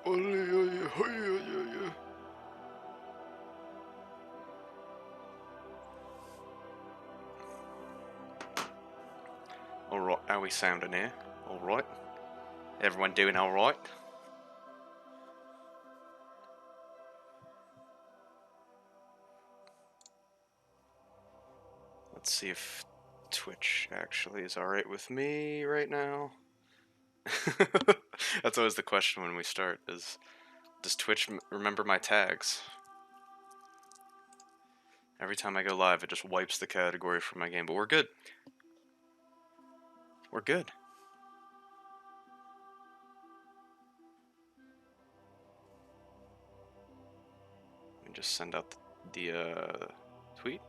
Alright, how we sounding here? Alright. Everyone doing alright? Let's see if Twitch actually is alright with me right now. That's always the question when we start, is does Twitch remember my tags? Every time I go live, it just wipes the category from my game, but we're good. We're good. Let me just send out the tweet.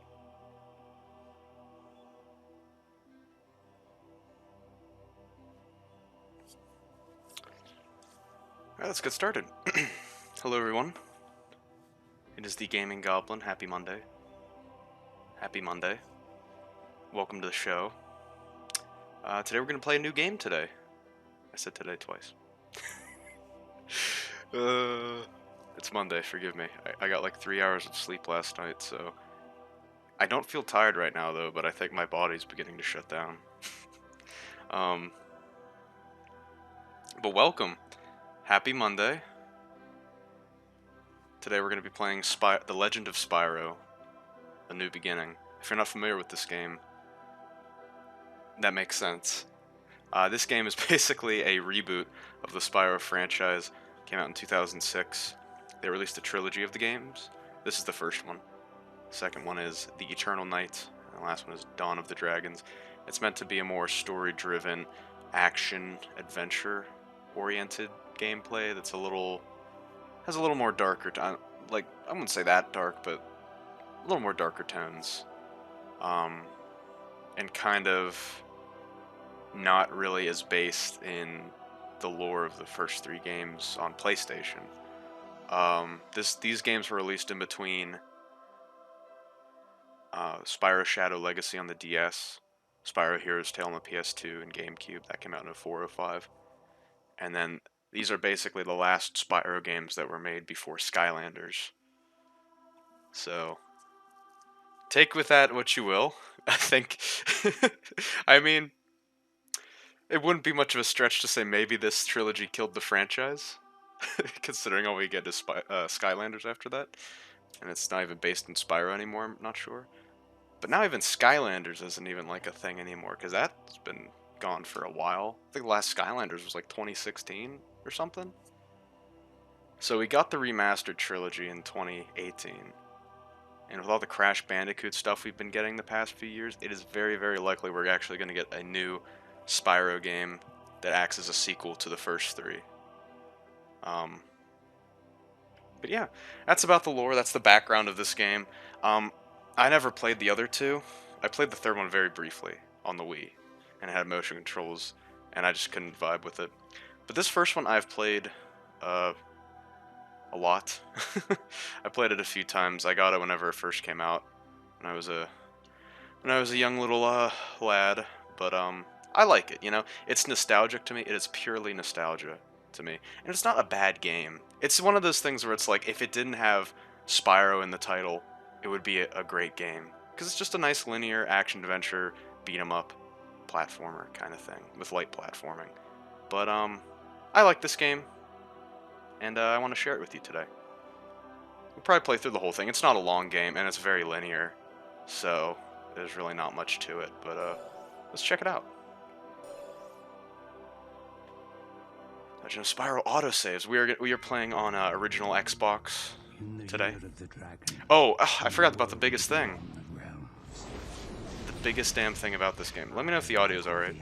Alright, let's get started. Hello everyone. It is the Gaming Goblin. Happy Monday. Happy Monday. Welcome to the show. Today we're going to play a new game today. I said today twice. It's Monday, forgive me. I got like 3 hours of sleep last night, so... I don't feel tired right now though, but I think my body's beginning to shut down. But welcome. Happy Monday. Today we're going to be playing The Legend of Spyro, A New Beginning. If you're not familiar with this game, that makes sense. This game is basically a reboot of the Spyro franchise. It came out in 2006. They released a trilogy of the games. This is the first one. The second one is The Eternal Night, and the last one is Dawn of the Dragons. It's meant to be a more story-driven, action-adventure-oriented gameplay that's has a little more darker, like, I wouldn't say that dark, but a little more darker tones. And kind of not really as based in the lore of the first 3 games on PlayStation. These games were released in between Spyro Shadow Legacy on the DS, Spyro Hero's Tale on the PS2 and GameCube, that came out in 04-05, and then these are basically the last Spyro games that were made before Skylanders. So, take with that what you will. I think, I mean, it wouldn't be much of a stretch to say maybe this trilogy killed the franchise, considering all we get is Skylanders after that, and it's not even based in Spyro anymore, I'm not sure. But now even Skylanders isn't even like a thing anymore, because that's been gone for a while. I think the last Skylanders was like 2016 or something. So we got the remastered trilogy in 2018. And with all the Crash Bandicoot stuff we've been getting the past few years, it is very, very likely we're actually going to get a new Spyro game that acts as a sequel to the first 3. But yeah, that's about the lore, that's the background of this game. I never played the other 2. I played the third one very briefly on the Wii, and it had motion controls, and I just couldn't vibe with it. But this first one I've played a lot. I played it a few times. I got it whenever it first came out, when I was a young little lad. But I like it. You know, it's nostalgic to me. It is purely nostalgia to me, and it's not a bad game. It's one of those things where it's like, if it didn't have Spyro in the title, it would be a great game, because it's just a nice linear action adventure beat 'em up platformer kind of thing with light platforming. But I like this game, and I want to share it with you today. We'll probably play through the whole thing. It's not a long game, and it's very linear, so there's really not much to it, but let's check it out. Legend of Spyro autosaves. We are playing on original Xbox today. Oh, I forgot about the biggest thing. The biggest damn thing about this game. Let me know if the audio's alright.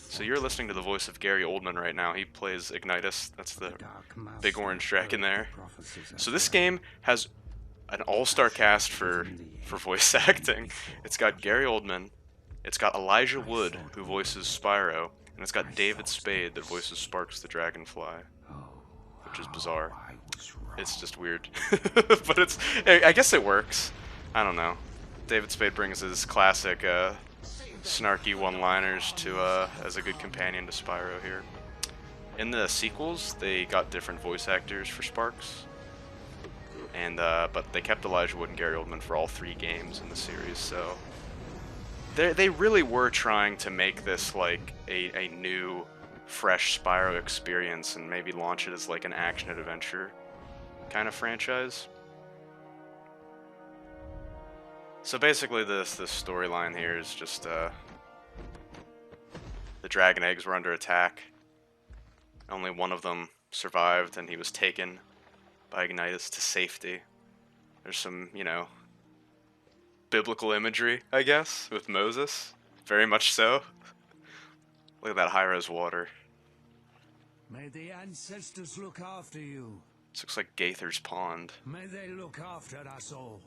So you're listening to the voice of Gary Oldman right now. He plays Ignitus. That's the big orange dragon there. So this game has an all-star cast for voice acting. It's got Gary Oldman. It's got Elijah Wood, who voices Spyro. And it's got David Spade that voices Sparks the Dragonfly. Which is bizarre. It's just weird. But I guess it works. I don't know. David Spade brings his classic snarky one-liners to as a good companion to Spyro here. In the sequels, they got different voice actors for Sparks, and but they kept Elijah Wood and Gary Oldman for all 3 games in the series. So they really were trying to make this like a new, fresh Spyro experience, and maybe launch it as like an action adventure kind of franchise. So basically, this storyline here is just the dragon eggs were under attack. Only one of them survived, and he was taken by Ignitus to safety. There's some, you know, biblical imagery, I guess, with Moses. Very much so. Look at that high-res water. May the ancestors look after you. This looks like Gaither's Pond. May they look after us all.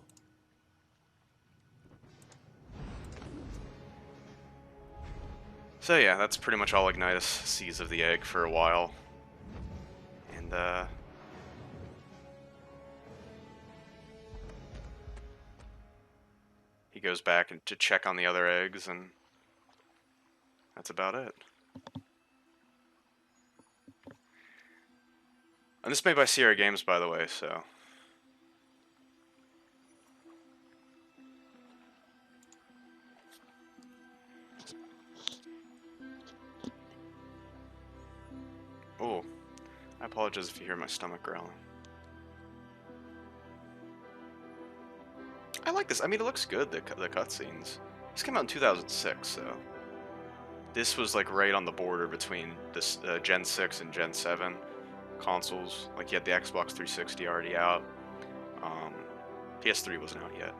So yeah, that's pretty much all Ignitus sees of the egg for a while. And he goes back to check on the other eggs, and that's about it. And this is made by Sierra Games, by the way, so... Oh, I apologize if you hear my stomach growling. I like this. I mean, it looks good, the cutscenes. This came out in 2006, so... This was, like, right on the border between this Gen 6 and Gen 7 consoles. Like, you had the Xbox 360 already out. PS3 wasn't out yet.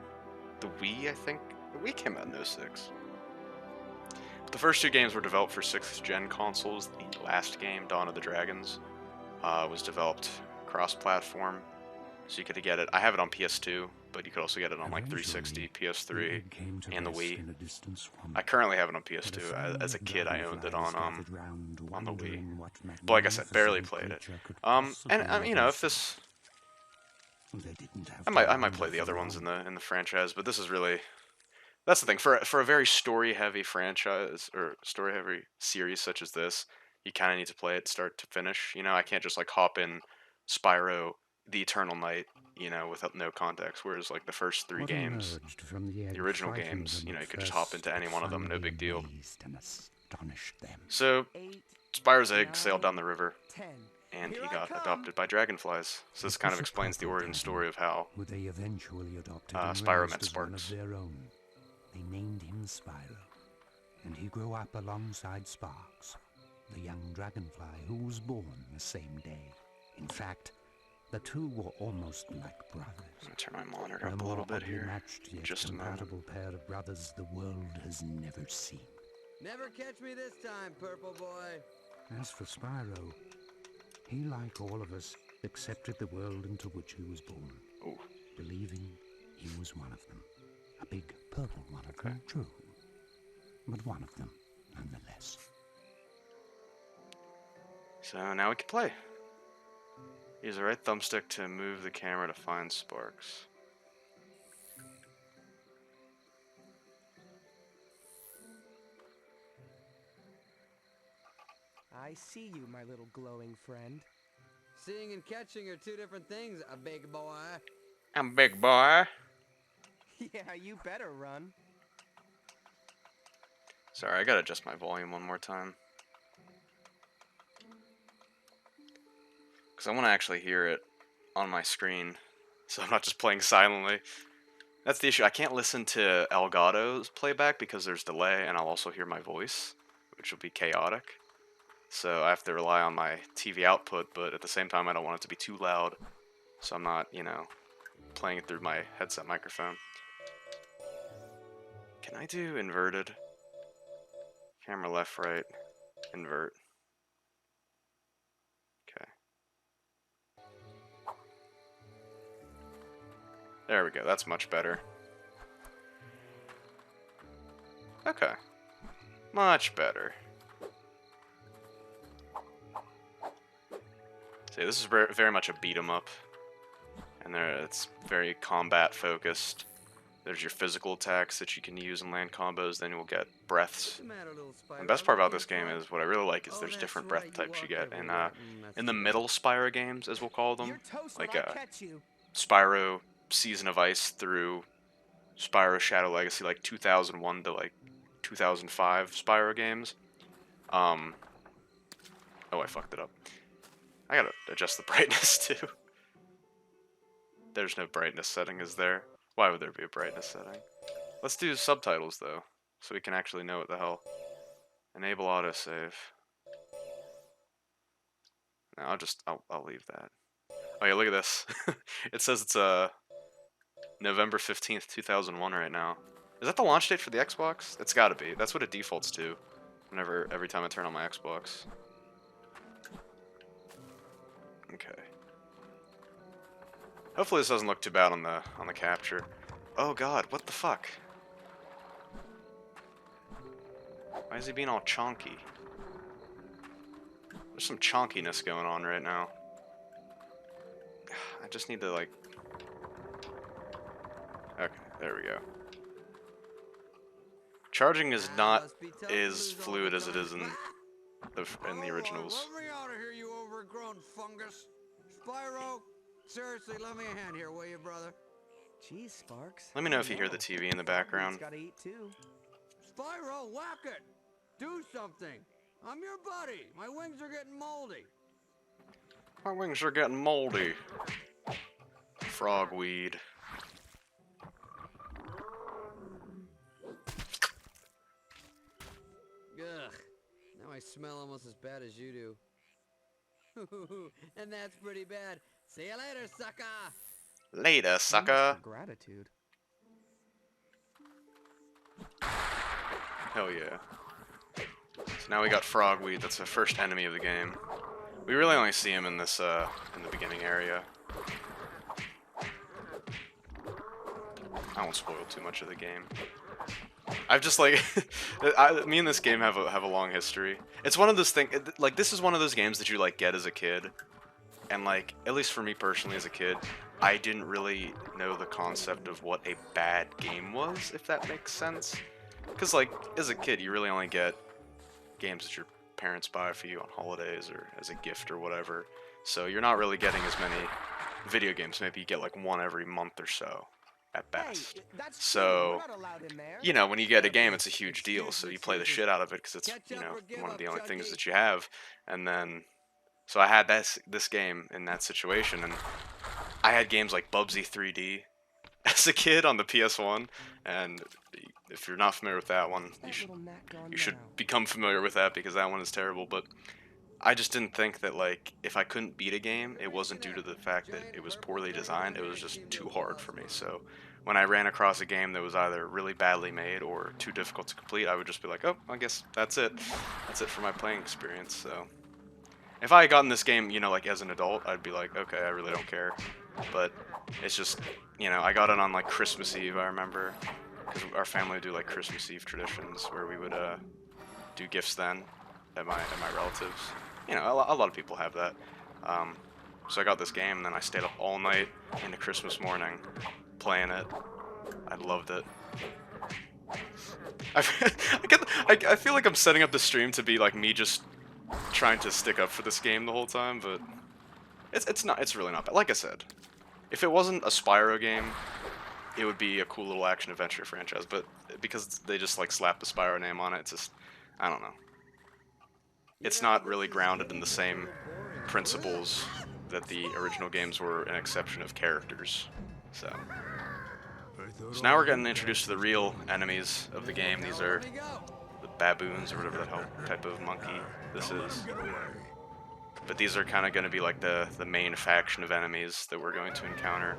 The Wii, I think? The Wii came out in 06. The first 2 games were developed for 6th gen consoles. The last game, Dawn of the Dragons, was developed cross-platform, so you could get it. I have it on PS2, but you could also get it on like 360, PS3, and the Wii. I currently have it on PS2. As a kid, I owned it on the Wii. But like I said, barely played it. And you know, if this, I might play the other ones in the franchise, but this is really. That's the thing, for a very story-heavy franchise, or story-heavy series such as this, you kind of need to play it start to finish. You know, I can't just, like, hop in Spyro, The Eternal Night, you know, without no context, whereas, like, the first 3 games, the original games, you know, you could just hop into any one of them, no big deal. So, Spyro's egg sailed down the river, and he got adopted by dragonflies. So this kind of explains the origin story of how Spyro met Sparks. They named him Spyro, and he grew up alongside Sparks, the young dragonfly who was born the same day. In fact, the two were almost like brothers. I'm gonna turn my monitor up a little bit here. Just a compatible pair of brothers the world has never seen. Never catch me this time, purple boy. As for Spyro, he, like all of us, accepted the world into which he was born, believing he was one of them. A big purple one of them, true, but one of them nonetheless. So now we can play. Use the right thumbstick to move the camera to find Sparks. I see you, my little glowing friend. Seeing and catching are 2 different things, a big boy. I'm a big boy. Yeah, you better run. Sorry, I gotta adjust my volume one more time. Because I want to actually hear it on my screen, so I'm not just playing silently. That's the issue. I can't listen to Elgato's playback because there's delay, and I'll also hear my voice, which will be chaotic. So I have to rely on my TV output, but at the same time I don't want it to be too loud, so I'm not, you know, playing it through my headset microphone. Can I do inverted? Camera left, right, invert. Okay. There we go, that's much better. Okay. Much better. See, this is very much a beat 'em up. And it's very combat focused. There's your physical attacks that you can use in land combos. Then you'll get breaths. What's the matter, little Spyro? The best part about Looking this game for- is what I really like is Oh, there's that's different right, breath you types you walk get. And everywhere. That's in the right. middle Spyro games, as we'll call them, You're toast like when I catch you. Spyro Season of Ice through Spyro Shadow Legacy, like 2001 to like 2005 Spyro games. Oh, I fucked it up. I gotta adjust the brightness too. There's no brightness setting, is there? Why would there be a brightness setting? Let's do subtitles though, so we can actually know what the hell. Enable autosave. No, I'll leave that. Oh yeah, look at this. It says it's November 15th, 2001 right now. Is that the launch date for the Xbox? It's gotta be. That's what it defaults to. Every time I turn on my Xbox. Okay. Hopefully this doesn't look too bad on the capture. Oh god, what the fuck? Why is he being all chonky? There's some chonkiness going on right now. I just need to like... Okay, there we go. Charging is not Must be tough to as lose all fluid the as it time. is in the originals. Let me out of here, you overgrown fungus. Spyro, seriously, lend me a hand here, will you, brother? Jeez, Sparks. Let me know if you hear the TV in the background. It's gotta eat too. Spyro, whack it! Do something! I'm your buddy! My wings are getting moldy! My wings are getting moldy. Frogweed. Ugh. Now I smell almost as bad as you do. And that's pretty bad. See you later, sucker! Later, Thanks sucker. for gratitude. Hell yeah. So now we got Frogweed. That's the first enemy of the game. We really only see him in this in the beginning area. I won't spoil too much of the game. I've just like, me and this game have a long history. It's one of those things, like this is one of those games that you like get as a kid, and like at least for me personally as a kid, I didn't really know the concept of what a bad game was, if that makes sense. Because like as a kid, you really only get games that your parents buy for you on holidays or as a gift or whatever. So you're not really getting as many video games. Maybe you get like one every month or so. At best. Hey, that's so, true. We're not allowed in there. you know, when you get a game, it's a huge deal, so you play the shit out of it, because it's, you know, one of the only things that you have, and then, so I had this game in that situation, and I had games like Bubsy 3D as a kid on the PS1, and if you're not familiar with that one, you should become familiar with that, because that one is terrible, but I just didn't think that, like, if I couldn't beat a game, it wasn't due to the fact that it was poorly designed, it was just too hard for me. So when I ran across a game that was either really badly made or too difficult to complete, I would just be like, oh, I guess that's it. That's it for my playing experience. So if I had gotten this game, you know, like as an adult, I'd be like, okay, I really don't care. But it's just, you know, I got it on like Christmas Eve, I remember, because our family would do like Christmas Eve traditions where we would do gifts then at my relatives. You know, a lot of people have that. So I got this game, and then I stayed up all night into Christmas morning playing it. I loved it. I feel like I'm setting up the stream to be like me just trying to stick up for this game the whole time, but it's really not bad. Like I said, if it wasn't a Spyro game, it would be a cool little action adventure franchise, but because they just like slapped the Spyro name on it, it's just, I don't know. It's not really grounded in the same principles that the original games were, an exception of characters. So now we're getting introduced to the real enemies of the game. These are the baboons, or whatever the hell type of monkey this is. But these are kind of going to be like the main faction of enemies that we're going to encounter.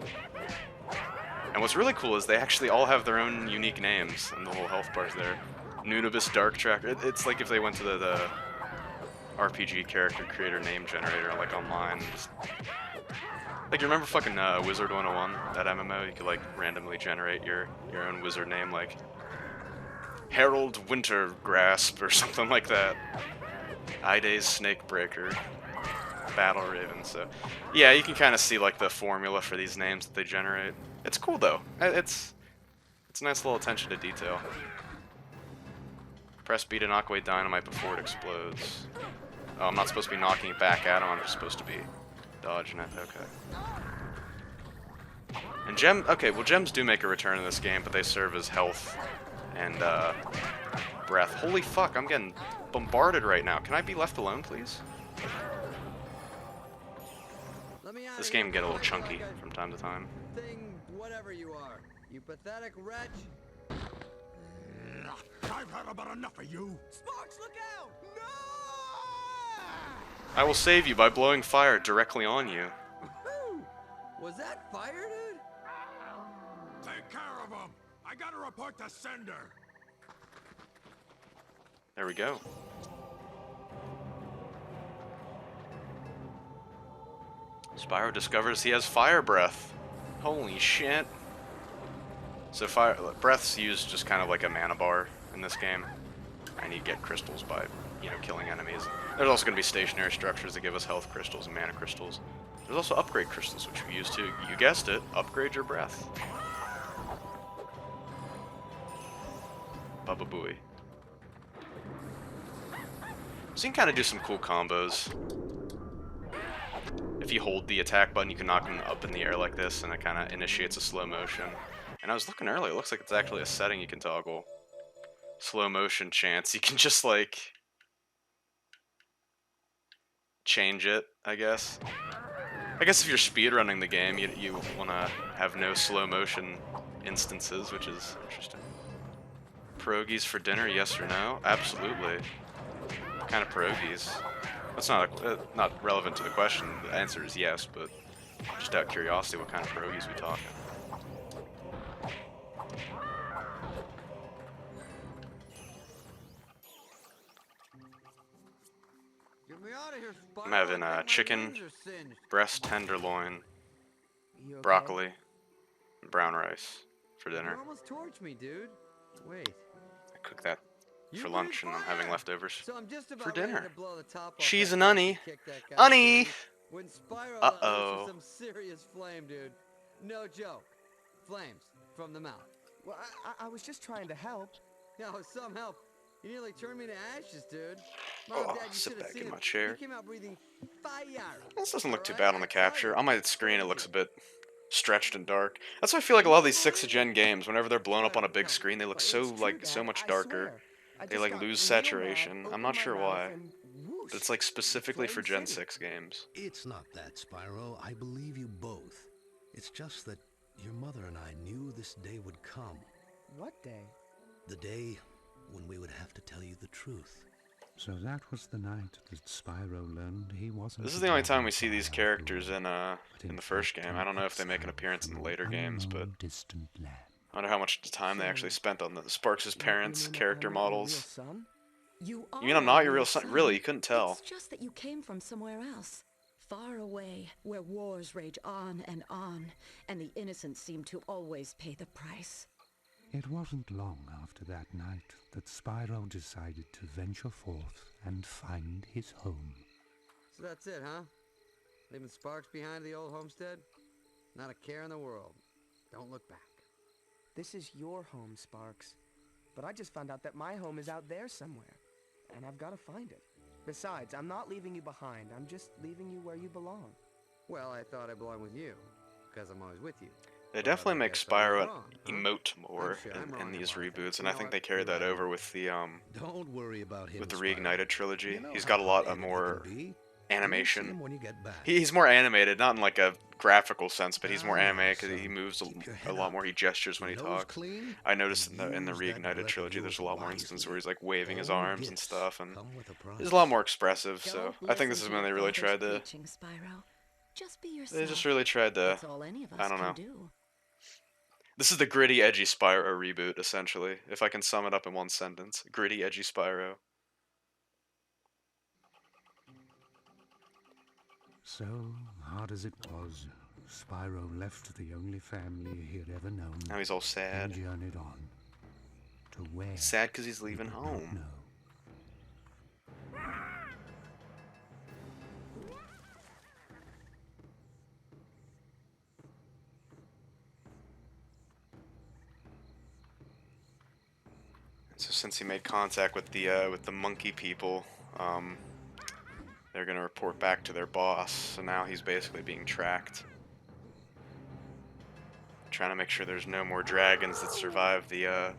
And what's really cool is they actually all have their own unique names, and the whole health bars there. Nunibus Dark Tracker. It's like if they went to the RPG character creator name generator, like online. Just, like, you remember fucking Wizard 101, that MMO? You could like randomly generate your own wizard name, like Harold Wintergrasp or something like that. Iday's Snakebreaker, Battle Raven. So yeah, you can kind of see like the formula for these names that they generate. It's cool though. It's a nice little attention to detail. Press B to knock away dynamite before it explodes. Oh, I'm not supposed to be knocking it back at him, I'm just supposed to be dodging it. Okay. And gems do make a return in this game, but they serve as health and breath. Holy fuck, I'm getting bombarded right now. Can I be left alone, please? This game can get a little chunky from time to time. Thing, whatever you are, you pathetic wretch. I've had about enough of you. Sparks, look out! No! I will save you by blowing fire directly on you. Was that fire, dude? Take care of him. I gotta report to sender. There we go. Spyro discovers he has fire breath. Holy shit. So breath's used just kind of like a mana bar in this game. And you get crystals by, you know, killing enemies. There's also going to be stationary structures that give us health crystals and mana crystals. There's also upgrade crystals, which we use to, you guessed it, upgrade your breath. Baba Booey. So you can kind of do some cool combos. If you hold the attack button, you can knock them up in the air like this, and it kind of initiates a slow motion. And I was looking earlier, it looks like it's actually a setting you can toggle. Slow motion chance. You can just, like, change it, I guess. I guess if you're speedrunning the game, you want to have no slow motion instances, which is interesting. Pierogies for dinner, yes or no? Absolutely. What kind of pierogies? That's not relevant to the question. The answer is yes, but just out of curiosity, what kind of pierogies we talking? Get me out of here, Spyro. I'm having I think my chicken, wings are singed. breast tenderloin, You okay? broccoli, and brown rice for dinner. You almost torched me, dude. Wait. I cooked that You for lunch, and I'm having fire! leftovers. So I'm just about For ready dinner. to blow the top off Cheese that and thing honey. and kick that guy's Honey! face when Spyro Uh-oh. unleashes some serious flame, dude. No joke. Flames from the mouth. Well, I was just trying to help. No, some help. You nearly turned me to ashes, dude. Oh, Mom, Dad, you sit should have back seen in him. my chair. He came out breathing fire. This doesn't look too Alright, bad on the I tell capture. you, On my it's screen, it looks a crazy. bit stretched and dark. That's why I feel like a lot of these 6th gen games, whenever they're blown up on a big screen, they look But so it's true, so Dad, much I darker. swear. I They just like got lose real saturation. mad, I'm not opened my sure mouth, why. and whoosh, But it's like specifically for Flame Gen City. 6 games. It's not that, Spyro. I believe you both. It's just that your mother and I knew this day would come. What day? The day when we would have to tell you the truth. So that was the night that Spyro learned he wasn't. This is the only time we see Goblin these after characters all, in but the first fact game. an I don't know if they make an exile appearance in the from later an games, but unknown distant land. I wonder how much time they actually spent on the Sparks' parents' You mean character I'm not your real models. son? You are You mean I'm not your my real son? Really? You couldn't tell. It's just that you came from somewhere else. Far away, where wars rage on, and the innocent seem to always pay the price. It wasn't long after that night that Spyro decided to venture forth and find his home. So that's it, huh? Leaving Sparks behind the old homestead? Not a care in the world. Don't look back. This is your home, Sparks. But I just found out that my home is out there somewhere. And I've got to find it. Besides, I'm not leaving you behind. I'm just leaving you where you belong. Well, I thought I belonged with you, because I'm always with you. They But definitely I make guess I was Spyro wrong, huh? emote more I'm sure I'm in wrong these about that. reboots, and You I know think what? they carried that You're right. over with the Don't worry about him, with the Spyro. Reignited trilogy. You know He's how got a lot hard-headed he more can be. You'll see animation. him when you get back. He's more animated, not in like a graphical sense, but he's more Ah, animated because he son. moves Keep your a head lot up. more. He gestures when he Nose talks. clean, I noticed in and the use that Reignited breath of trilogy, there's a yours lot more wisely. instances where he's like waving his All arms and gifts stuff, and come with a price. he's a lot more expressive. So Don't I think this listen is to when they your really father's tried to. preaching, Spyro. Just be yourself. They just really tried to. That's all any of us I don't can know. do. This is the gritty, edgy Spyro reboot, essentially. If I can sum it up in one sentence, gritty, edgy Spyro. So, hard as it was, Spyro left the only family he had ever known Now he's all and sad. journeyed on to where He's sad because he's he leaving did not home. know. So since he made contact with the monkey people, they're gonna report back to their boss. So now he's basically being tracked, trying to make sure there's no more dragons that survive the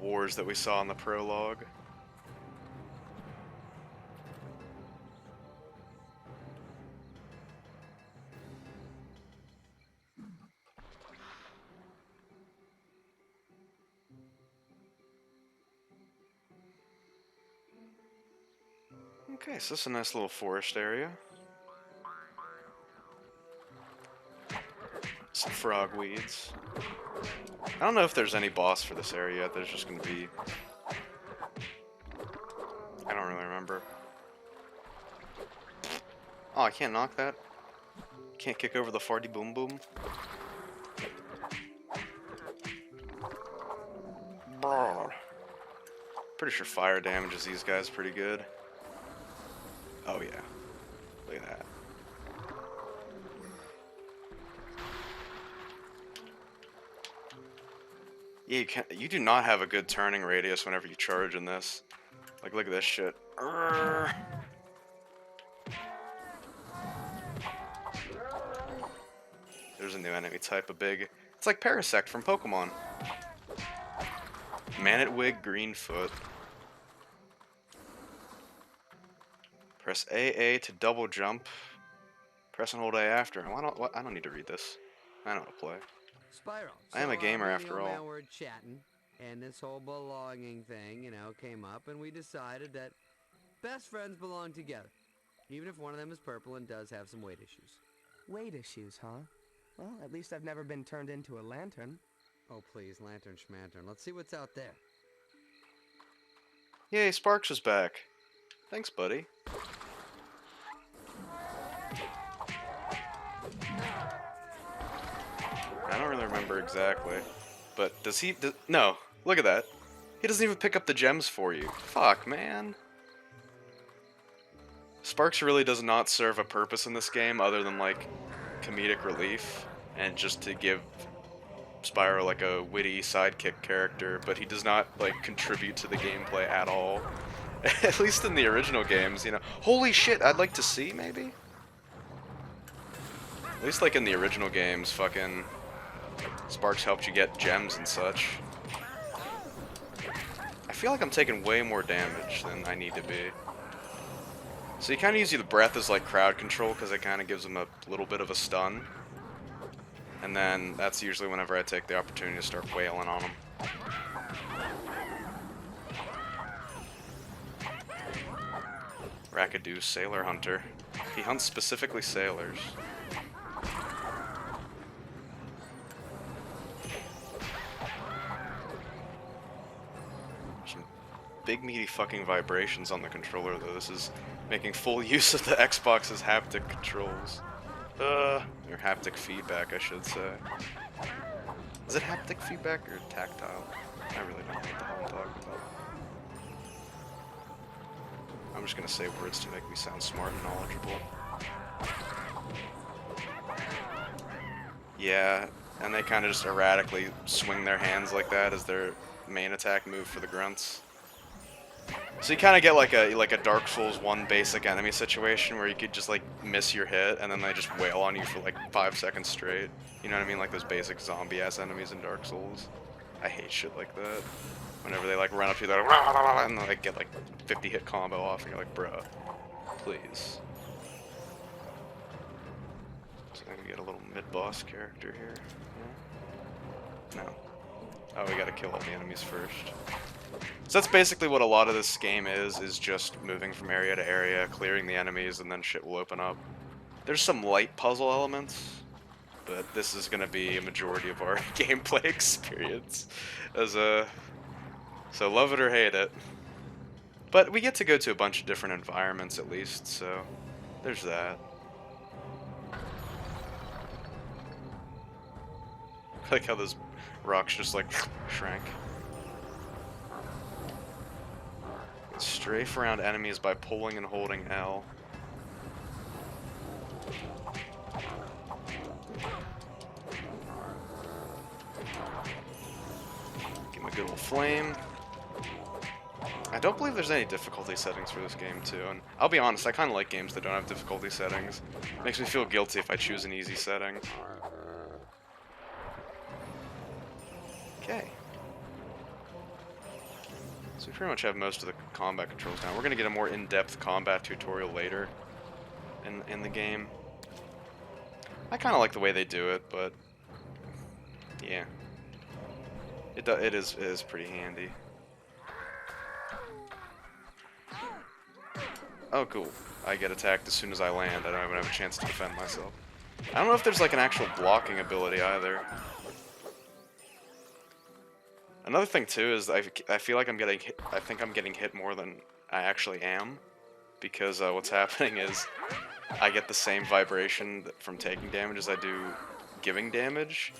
wars that we saw in the prologue. Okay, so this is a nice little forest area. Some frog weeds. I don't know if there's any boss for this area yet. There's just gonna be... I don't really remember. Oh, I can't knock that? Can't kick over the farty boom boom? Brrr. Pretty sure fire damages these guys pretty good. Oh yeah. Look at that. Yeah, you do not have a good turning radius whenever you charge in this. Like, look at this shit. Urgh. There's a new enemy type, it's like Parasect from Pokemon. Manatwig Greenfoot. Press AA to double jump. Press and hold A after. I don't need to read this. I know how to play. Spyro. I am a gamer after all. We're chatting, and this whole belonging thing, came up, and we decided that best friends belong together, even if one of them is purple and does have some weight issues. Weight issues, huh? Well, at least I've never been turned into a lantern. Oh, please, lantern schmantern. Let's see what's out there. Yay, Sparks is back. Thanks, buddy. I don't really remember exactly, but does he... no, look at that. He doesn't even pick up the gems for you. Fuck, man. Sparks really does not serve a purpose in this game other than, like, comedic relief and just to give Spyro, like, a witty sidekick character, but he does not, like, contribute to the gameplay at all. At least in the original games, Holy shit, I'd like to see, maybe? At least, like, in the original games, fucking... Sparks helped you get gems and such. I feel like I'm taking way more damage than I need to be. So you kind of use the breath as like crowd control because it kind of gives them a little bit of a stun. And then that's usually whenever I take the opportunity to start wailing on them. Rackadoo, Sailor Hunter. He hunts specifically sailors. Big meaty fucking vibrations on the controller though. This is making full use of the Xbox's haptic controls. Or haptic feedback, I should say. Is it haptic feedback or tactile? I really don't know what the hell I'm talking about. I'm just gonna say words to make me sound smart and knowledgeable. Yeah, and they kind of just erratically swing their hands like that as their main attack move for the grunts. So you kind of get like a Dark Souls 1 basic enemy situation where you could just like miss your hit and then they just wail on you for like 5 seconds straight. You know what I mean? Like those basic zombie ass enemies in Dark Souls. I hate shit like that. Whenever they like run up to you, they're like, and they like get like 50 hit combo off, and you're like, bruh, please. So then we get a little mid-boss character here. Yeah. No. Oh, we gotta kill all the enemies first. So that's basically what a lot of this game is just moving from area to area, clearing the enemies, and then shit will open up. There's some light puzzle elements, but this is gonna be a majority of our gameplay experience. So love it or hate it. But we get to go to a bunch of different environments at least, so there's that. I like how those rocks just like shrank. Strafe around enemies by pulling and holding L. Give him a good old flame. I don't believe there's any difficulty settings for this game, too, and I'll be honest, I kind of like games that don't have difficulty settings. Makes me feel guilty if I choose an easy setting. Okay. So we pretty much have most of the combat controls down. We're going to get a more in-depth combat tutorial later in the game. I kind of like the way they do it, but yeah. It is pretty handy. Oh, cool. I get attacked as soon as I land. I don't even have a chance to defend myself. I don't know if there's like an actual blocking ability either. Another thing too is I feel like I'm getting hit. I think I'm getting hit more than I actually am, because what's happening is I get the same vibration from taking damage as I do giving damage.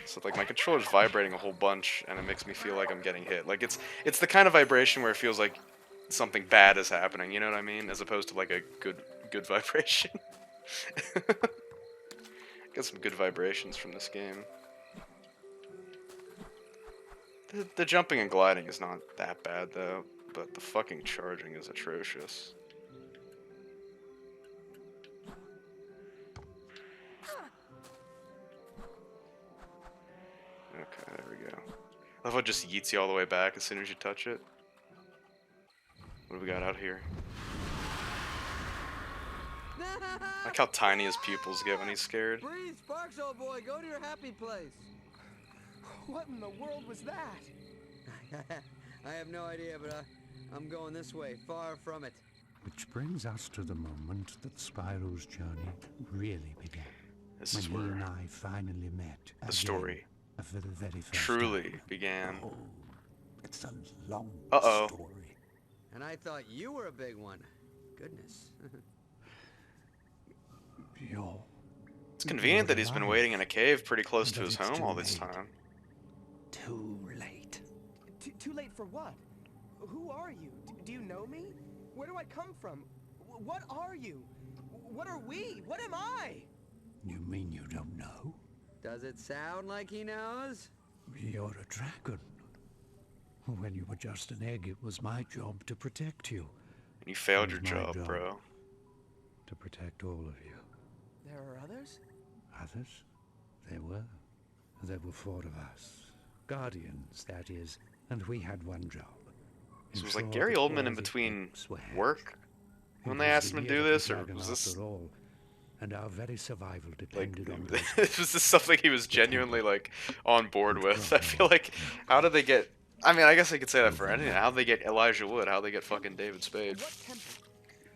So like my controller's vibrating a whole bunch, and it makes me feel like I'm getting hit. Like it's the kind of vibration where it feels like something bad is happening. You know what I mean? As opposed to like a good vibration. Get some good vibrations from this game. The jumping and gliding is not that bad though, but the fucking charging is atrocious. Okay, there we go. I love how it just yeets you all the way back as soon as you touch it. What do we got out here? I like how tiny his pupils get when he's scared. Breathe, Sparks, old boy. Go to your happy place. What in the world was that? I have no idea, but I'm going this way, far from it. Which brings us to the moment that Spyro's journey really began. This is when where he and I finally met. the story for the very first truly time. began. Oh, it's a long Uh-oh. story. And I thought you were a big one. Goodness. You're It's convenient that he's been waiting in a cave pretty close to his But it's home all too this late. time. too late. Too late for what? Who are you? Do you know me? Where do I come from? What are you? What are we? What am I? You mean you don't know? Does it sound like he knows? You're a dragon. When you were just an egg, it was my job to protect you. And you failed It your was my job, bro. To protect all of you. There are others? Others? There were. There were 4 of us. Guardians, that is. And we had one job. So it was like Ensure Gary that Oldman all in the between eggs were hatched. work when It they was asked the him to year do of this, the or dragon was this after all, and our very survival like depended on those was this something he was genuinely like on board with? I feel like, how did they get? I mean, I guess I could say that for anything. How'd they get Elijah Wood? How'd they get fucking David Spade? What temple?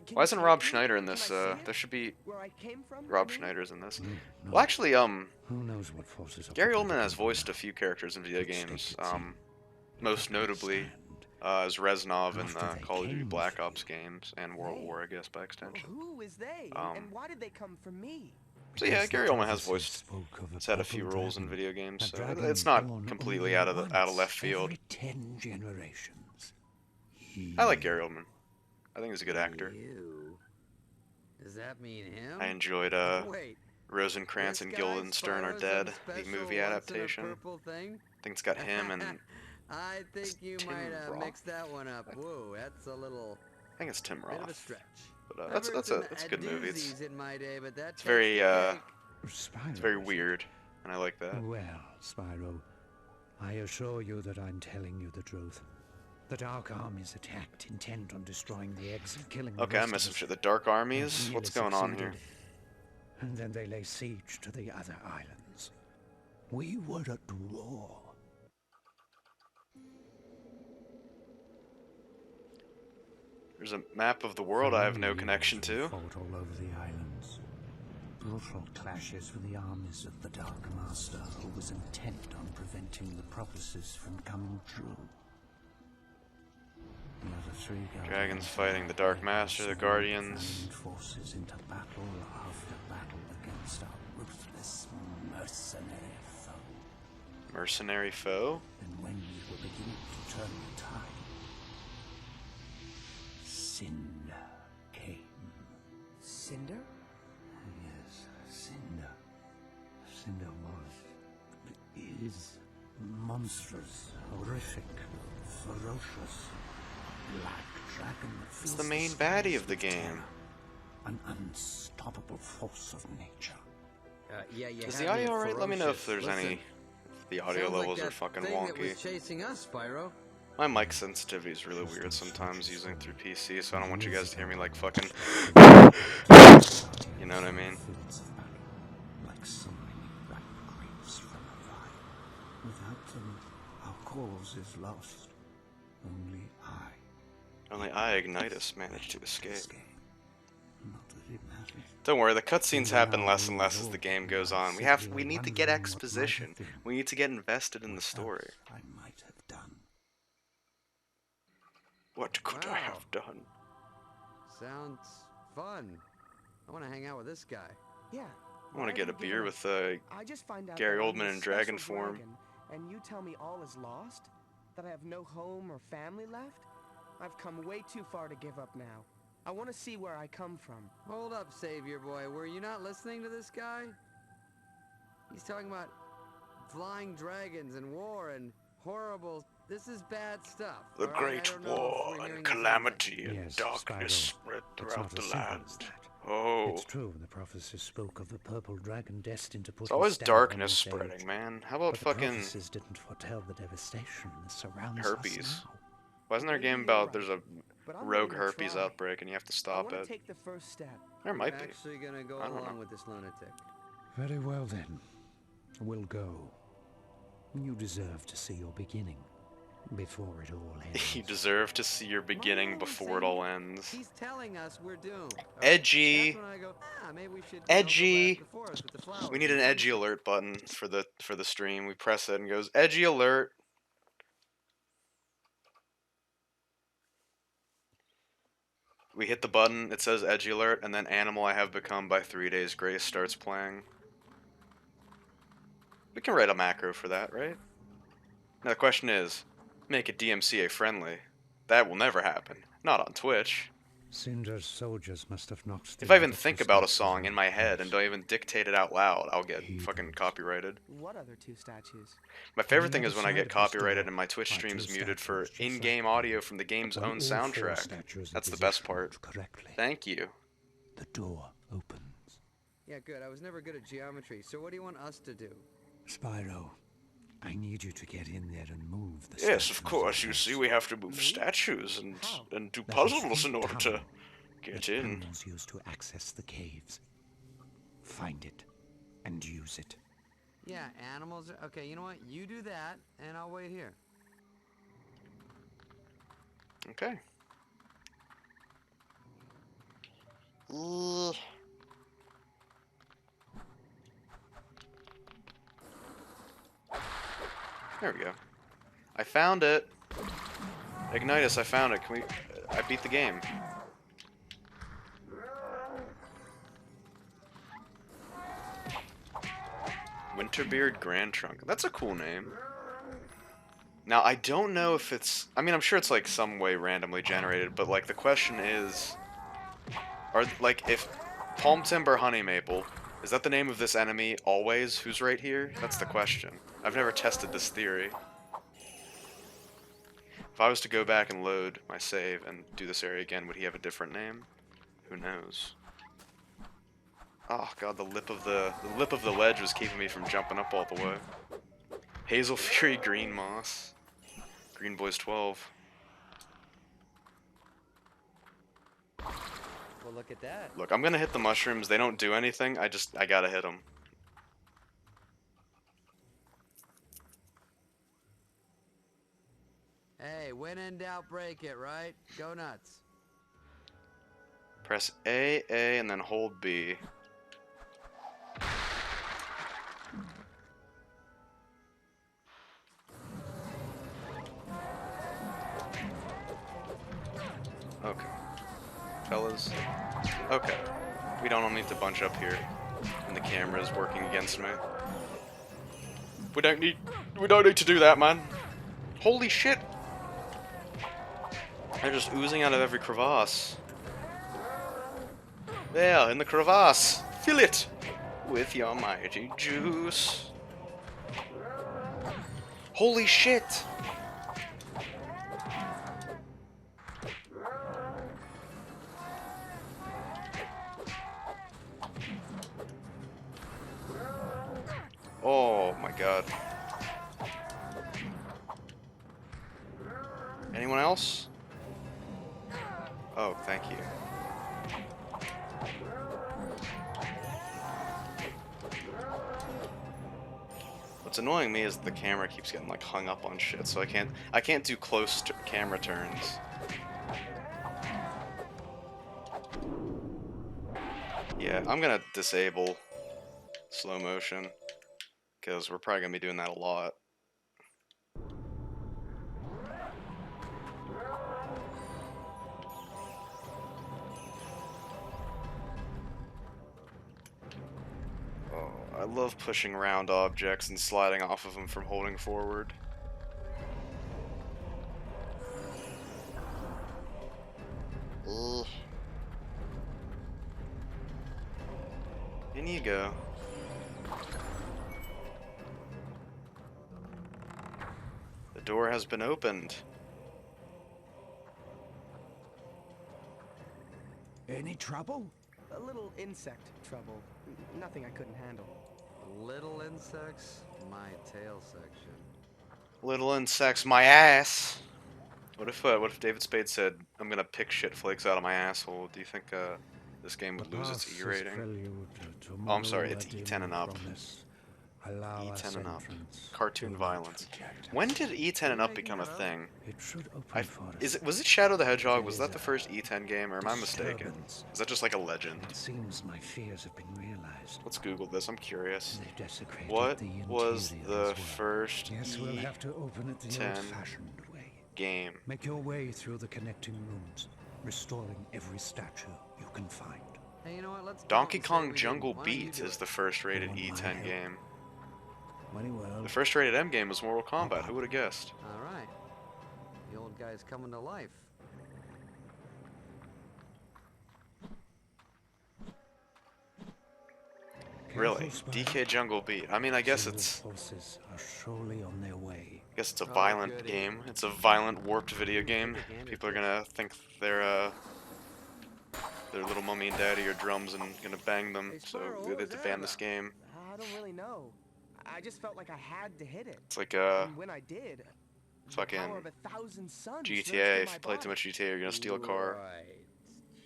Can Why you isn't take Rob me? Schneider in Can this? I see it? There should be Where I came from? Rob I mean? Schneider's in this. No. Well, actually, Who knows what forces Gary occupied Oldman the has kingdom voiced now? a few characters in video At stake games. at sea. Most notably as Reznov in After the they Call of Duty came Black for Ops you. games and World They? War, I guess, by extension. Who is they? Um, And why did they come for me? So yeah, Because Gary the Oldman has prophecies voiced. spoke of It's had a few purple roles in dragon, video games, a so dragon it's not born completely only out of once left field. Every 10 generations. I like Gary Oldman. I think he's a good actor. You. Does that mean him? I enjoyed Wait. Rosencrantz this and guy Guildenstern Are Spyro's Dead, some the special movie adaptation. once-in-a-purple thing? I think it's got him and I think you Tim might have Roth? mixed that one up. Whoa, that's a little I think it's Tim bit of a Roth. stretch. But I've that's heard a some good movie. doozies in my day, but that It's very takes the cake. it's very weird, and I like that. Well, Spyro, I assure you that I'm telling you the truth. The Dark Armies attacked, intent on destroying the eggs and killing the Okay, I'm rest of missing us. shit. The Dark And Armies? we What's nearly going on here? succeeded. And then they lay siege to the other islands. We were at war. There's a map of the world I have no connection We to. fought all over the islands. Brutal clashes with the armies of the Dark Master, who was intent on preventing the prophecies from coming true. The other 3 Dragons fighting the Dark Master, the Guardians. forces into battle after battle against our ruthless mercenary foe. Mercenary foe? And when we were beginning to turn the tide, Cinder came. Cinder? Yes, Cinder. Cinder was, is monstrous, horrific, ferocious, black dragon that It's fills the main skies baddie of the with game. terror, an unstoppable force of nature. Yeah, you Is had the me audio at alright? Let me know if ferocious. there's Listen, any. If the audio sounds levels like are that fucking thing that wonky. was chasing us, Spyro. My mic sensitivity is really weird sometimes using through PC, so I don't want you guys to hear me like fucking. You know what I mean? Fields of battle, like so many ripe grapes from a vine. Without them, our cause is lost. Only Only I, Ignitus, managed to escape. Not that it matters. Don't worry, the cutscenes They happen are less and all less as the game goes on. We need to get exposition. We need to get invested in the story. I might have done. What could I have done? Sounds fun. I want to hang out with this guy. Yeah. I want to get a beer with I just find out Gary that I'm Oldman this in dragon special form. dragon, and you tell me all is lost? That I have no home or family left? I've come way too far to give up now. I want to see where I come from. Hold up, Savior Boy. Were you not listening to this guy? He's talking about flying dragons and war and horrible... This is bad stuff. The all right? I great don't know if war we're hearing and the same thing. calamity and Yes, darkness Spyro. spread It's throughout not the as simple land. as that. Oh, It's true, the prophecies spoke of the purple dragon destined to put it's always his stamp on darkness this spreading, age. man. How about But the fucking prophecies didn't foretell the devastation that surrounds herpes? us now. Why isn't there a Maybe game you're about right, there's a but I'm rogue willing to herpes try. outbreak and you have to I stop want to it? take the first step. There might be. Actually gonna go I don't along know. with this lunatic. Very well then. We'll go. You deserve to see your beginning before it all ends. You deserve to see your beginning No, before it all ends. He's telling us we're doomed. Edgy. That's when I go, maybe we should Edgy. go back to the forest with the flowers We need an and edgy sunset." alert button for the stream. We press it and it goes edgy alert. We hit the button, it says edgy alert, and then Animal I Have Become by 3 Days Grace starts playing. We can write a macro for that, right? Now the question is, make it DMCA friendly. That will never happen. Not on Twitch. Cinder's soldiers must have knocked If I even the think two about a statues song on in my the head house. and don't even dictate it out loud, I'll get He fucking does. copyrighted. What other two statues? My favorite the thing other is when I side get of this copyrighted door and my Twitch are stream's two muted for statues just in-game like audio from the game's When own all four soundtrack. statues are That's the best part. positioned correctly, Thank you. the door opens. Yeah, good. I was never good at geometry. So what do you want us to do? Spyro, I need you to get in there and move the Yes, statues of course. in You see, place. we have to move statues and How? do There's a puzzles in hidden order to tunnel get that in. animals use to access the caves. Find it and use it. Yeah, animals. Okay, you know what? You do that, and I'll wait here. Okay. There we go. I found it. Ignitus, I found it. Can we? I beat the game. Winterbeard Grand Trunk. That's a cool name. Now, I don't know if it's... I mean, I'm sure it's, like, some way randomly generated, but, like, the question is... Are, like, if Palm Timber Honey Maple, is that the name of this enemy always who's right here? That's the question. I've never tested this theory. If I was to go back and load my save and do this area again, would he have a different name? Who knows? Oh god, the lip of the ledge was keeping me from jumping up all the way. Hazel Fury Green Moss. Green Boys 12. Well, look at that. Look, I'm gonna hit the mushrooms. They don't do anything. I gotta hit them. Hey, when in doubt, break it, right? Go nuts. Press A, and then hold B. Okay. Fellas. Okay. We don't all need to bunch up here. And the camera is working against me. We don't need to do that, man. Holy shit! They're just oozing out of every crevasse. There, in the crevasse. Fill it with your mighty juice. Holy shit! my god. Anyone else? Oh, thank you. What's annoying me is the camera keeps getting like hung up on shit, so I can't do close camera turns. Yeah, I'm gonna disable slow motion because we're probably gonna be doing that a lot. I love pushing around objects and sliding off of them from holding forward. Ugh. In you go. The door has been opened. Any trouble? A little insect trouble. Nothing I couldn't handle. Little insects, my tail section. Little insects, my ass. What if David Spade said, "I'm gonna pick shit flakes out of my asshole"? Do you think this game would lose its E rating? Oh, I'm sorry, it's E10 and up. E10 and up. Cartoon violence. When did E10 and up become a thing? Was it Shadow the Hedgehog? Was that the first E10 game, or am I mistaken? Is that just like a legend? It seems my fears have been realized. Let's Google this, I'm curious. What was the first E10 game? Make your way through the connecting rooms, restoring every statue you can find. Hey, you know what? Let's Donkey Kong Jungle Beat is the first rated E10 game. The first rated M game was Mortal Kombat. Who would have guessed? All right. The old guy's coming to life. Really? DK Jungle Beat. I mean, I guess it's forces are surely on their way. I guess it's a violent game. It's a violent, warped video game. People are gonna think they're their little mummy and daddy are drums and gonna bang them. So they had to ban this game. I don't really know. I just felt like I had to hit it. It's like And when I did, fucking the power of 1,000 suns GTA. surged through If my you play too body. much GTA, you're gonna steal a car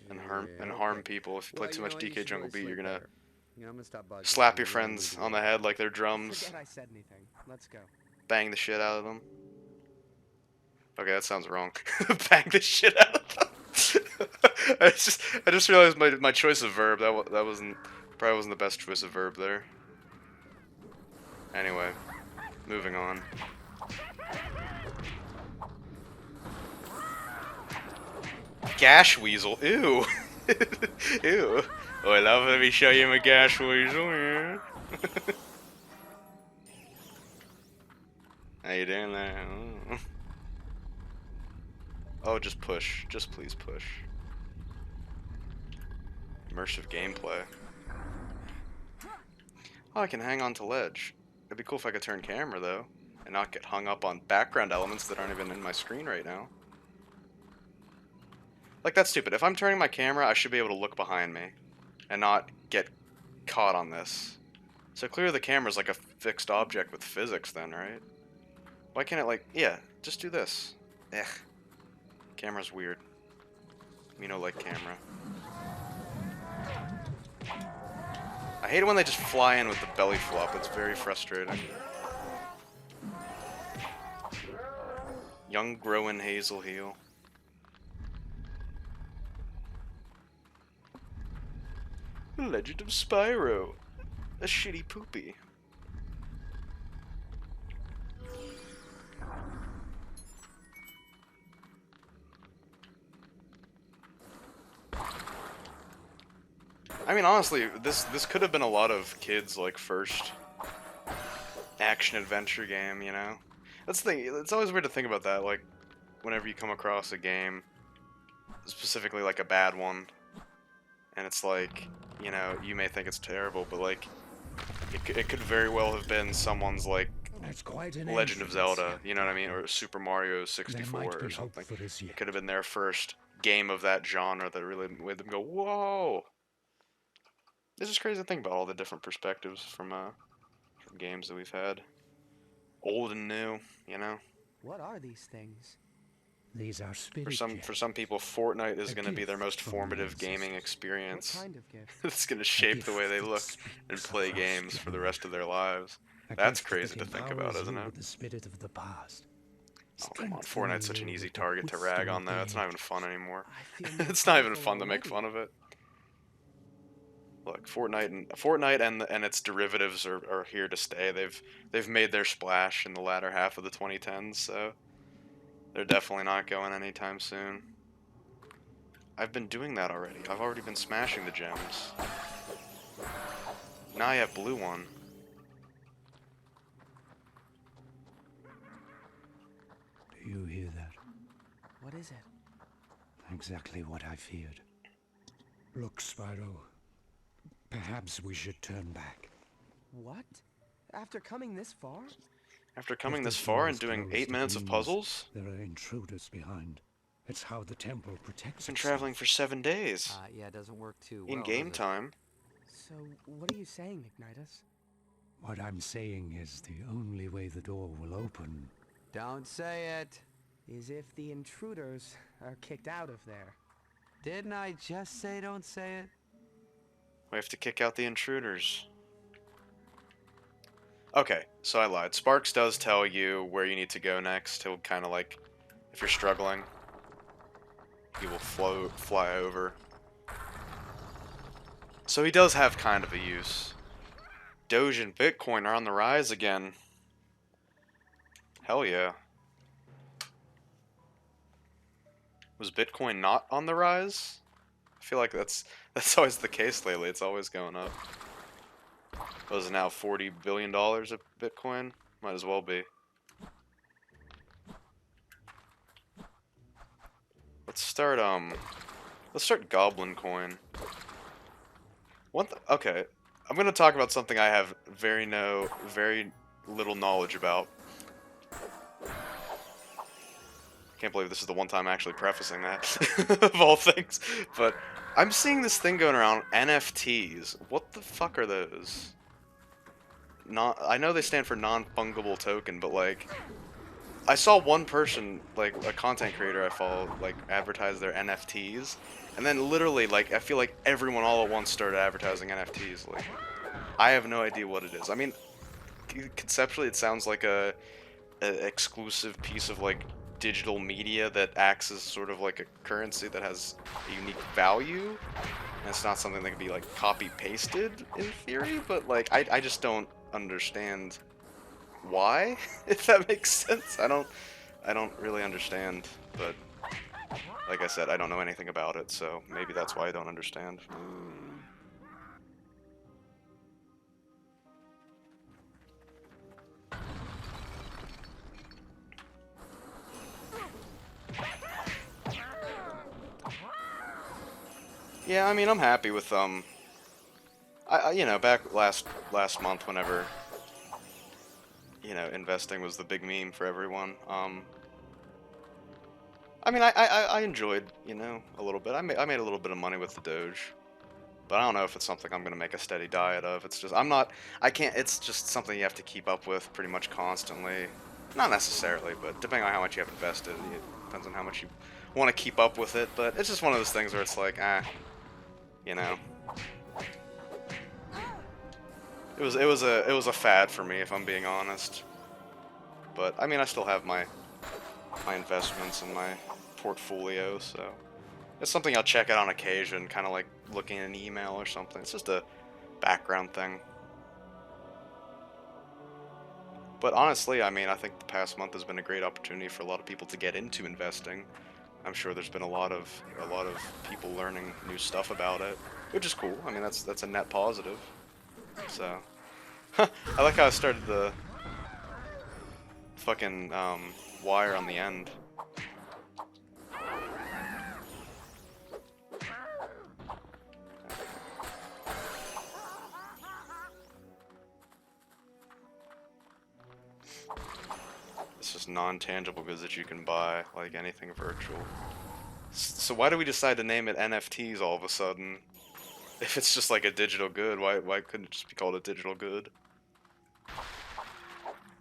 and harm people. If you play Well, too you much know, you DK should Jungle really Beat, you're sleep gonna better. You know, I'm gonna stop bugging slap you. your friends on the head like they're drums, Forget I said anything. Let's go. bang the shit out of them. Okay, that sounds wrong. Bang the shit out of them. I just realized my choice of verb. That probably wasn't the best choice of verb there. Anyway, moving on. Gash Weasel. Ew. Ew. Oh, I love let me show you my Gash Weasel. Yeah. How you doing there? Oh, just push. Just please push. Immersive gameplay. Oh, I can hang on to ledge. It'd be cool if I could turn camera, though, and not get hung up on background elements that aren't even in my screen right now. Like, that's stupid. If I'm turning my camera, I should be able to look behind me and not get caught on this. So clearly the camera's like a fixed object with physics then, right? Why can't it, like, yeah, just do this. Ugh. Camera's weird. Me no like camera. I hate it when they just fly in with the belly flop. It's very frustrating. Young growing hazel heel. Legend of Spyro. A shitty poopy. I mean, honestly, this could have been a lot of kids' like first action adventure game, you know? That's the thing. It's always weird to think about that. Like, whenever you come across a game, specifically like a bad one, and it's like, you know, you may think it's terrible, but like, it could very well have been someone's like That's quite an Legend of entrance. Zelda, you know what I mean, or Super Mario There 64 might be or hope something. for us It yet. could have been their first game of that genre that really made them go, whoa! It's just crazy to think about all the different perspectives from games that we've had. old and new, you know? What are these things? These are For spirit some gems. people, Fortnite is A going to be their gift most from the formative gaming ancestors. What experience. kind of gift? It's going to A shape the way gift they that look and speaks play across games for the rest of their generations. lives. A That's gift crazy that to think about, empowers isn't you it? with the spirit of the past. Oh, come on. Strengthening Fortnite's such an you easy with the target to rag wisdom on, of the though. It's not even fun ages. anymore. I feel more It's not even powerful fun to make already. fun of it. Look, Fortnite and its derivatives are here to stay. They've made their splash in the latter half of the 2010s, so they're definitely not going anytime soon. I've been doing that already. I've already been smashing the gems. Now I have blue one. Do you hear that? What is it? Exactly what I feared. Look, Spyro. Perhaps we should turn back. What? After coming this far? After coming If this the far door and is doing 8 closed, minutes it of means puzzles, there are intruders behind. It's how the temple protects I've been itself. traveling for 7 days. Yeah, it doesn't work too In well, game does it? time. So, what are you saying, Ignitus? What I'm saying is the only way the door will open. Don't say it. Is if the intruders are kicked out of there. Didn't I just say don't say it? We have to kick out the intruders. Okay, so I lied. Sparks does tell you where you need to go next. He'll kind of like, if you're struggling, he will fly over. So he does have kind of a use. Doge and Bitcoin are on the rise again. Hell yeah. Was Bitcoin not on the rise? I feel like that's always the case lately. It's always going up. What is it now, $40 billion of Bitcoin? Might as well be. Let's start Goblin coin. Okay, I'm gonna talk about something I have very little knowledge about. Can't believe this is the one time actually prefacing that, of all things. But I'm seeing this thing going around, NFTs. What the fuck are those? I know they stand for non-fungible token, but like, I saw one person, like a content creator I follow, like advertise their NFTs, and then literally, like, I feel like everyone all at once started advertising NFTs. Like, I have no idea what it is. I mean, conceptually, it sounds like a exclusive piece of like digital media that acts as sort of like a currency that has a unique value, and it's not something that can be like copy pasted in theory. But like, I just don't understand why, if that makes sense. I don't really understand, but like I said, I don't know anything about it, so maybe that's why I don't understand. Yeah, I mean, I'm happy with you know, back last month, whenever, you know, investing was the big meme for everyone. I mean, I enjoyed, you know, a little bit. I made a little bit of money with the Doge, but I don't know if it's something I'm gonna make a steady diet of. It's just I can't. It's just something you have to keep up with pretty much constantly. Not necessarily, but depending on how much you have invested, it depends on how much you want to keep up with it. But it's just one of those things where it's like, you know. It was a fad for me, if I'm being honest. But I mean, I still have my investments and my portfolio, so it's something I'll check out on occasion, kind of like looking at an email or something. It's just a background thing. But honestly, I mean, I think the past month has been a great opportunity for a lot of people to get into investing. I'm sure there's been a lot of people learning new stuff about it, which is cool. I mean, that's a net positive. So, I like how I started the fucking wire on the end. It's just non-tangible goods that you can buy, like anything virtual. So why do we decide to name it NFTs all of a sudden? If it's just like a digital good, why couldn't it just be called a digital good?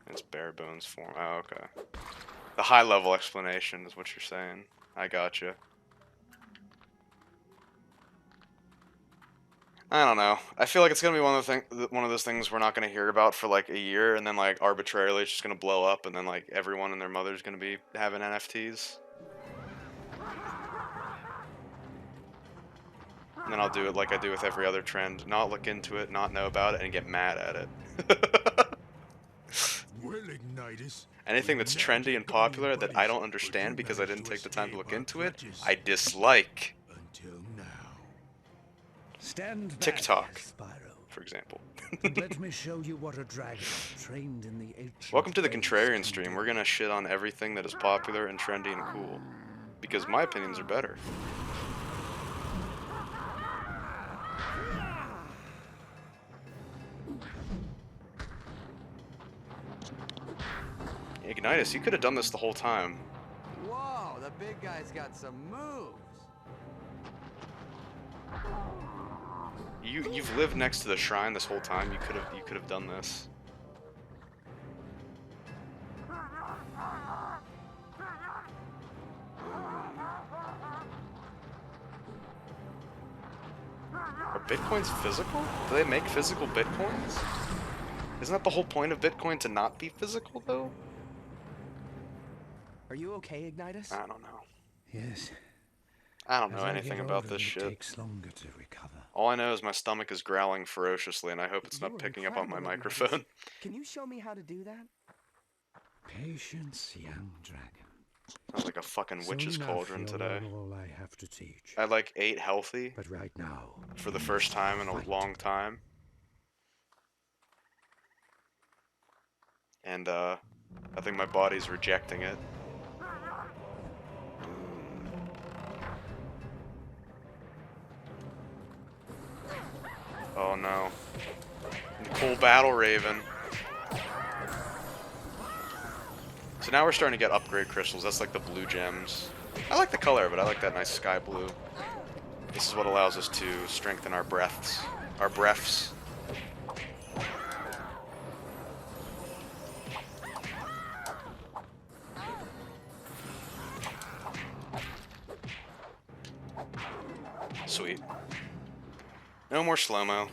In its bare bones form. Oh, okay. The high level explanation is what you're saying. I gotcha. I don't know. I feel like it's gonna be one of those things we're not gonna hear about for like a year, and then like arbitrarily it's just gonna blow up, and then like everyone and their mother's gonna be having NFTs. And then I'll do it like I do with every other trend. Not look into it, not know about it, and get mad at it. Well, Ignitus, Anything that's trendy and popular that I don't understand because I didn't take the time to look into it, I dislike. Until now. Stand back, TikTok, Spyro. for example. And let me show you what a dragon trained in the ancient Welcome to the ways Contrarian can stream. do. We're gonna shit on everything that is popular and trendy and cool. Because my opinions are better. Ignitus, you could have done this the whole time. Whoa, the big guy's got some moves. You've lived next to the shrine this whole time. You could have done this. Are bitcoins physical? Do they make physical bitcoins? Isn't that the whole point of Bitcoin, to not be physical though? Are you okay, Ignitus? I don't know. Yes. I don't know As I anything get about older, this it shit. takes longer to recover. All I know is my stomach is growling ferociously, and I hope it's You not are picking up on my incredible, Ignitus. microphone. Can you show me how to do that? Patience, young dragon. Sounds like a fucking Soon witch's enough, cauldron you'll today. learn all I have to teach. I like ate healthy But right now, for the first time in a fight. long time. And I think my body's rejecting it. Oh no. Cool battle raven. So now we're starting to get upgrade crystals. That's like the blue gems. I like the color of it. I like that nice sky blue. This is what allows us to strengthen our breaths. Our breaths. Sweet. No more slow-mo.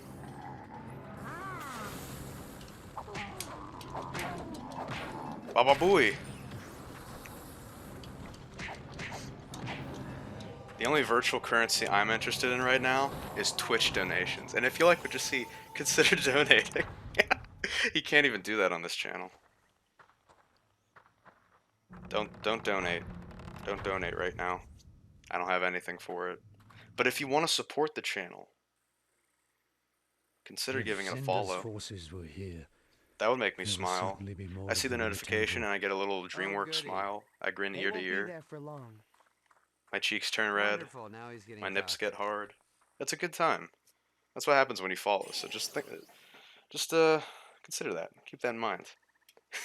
Baba Booey. The only virtual currency I'm interested in right now is Twitch donations. And if you like what you see, consider donating. You can't even do that on this channel. Don't donate. Don't donate right now. I don't have anything for it. But if you want to support the channel, consider if giving it a Sender's follow. forces were here, That would make me there will smile. certainly be more I see of the them in notification and temple. I get a little DreamWorks goody. smile. I grin They ear to won't be ear. there for long. My cheeks turn red. Wonderful, now he's getting My nips cocky. get hard. That's a good time. That's what happens when you follow. So just consider that. Keep that in mind.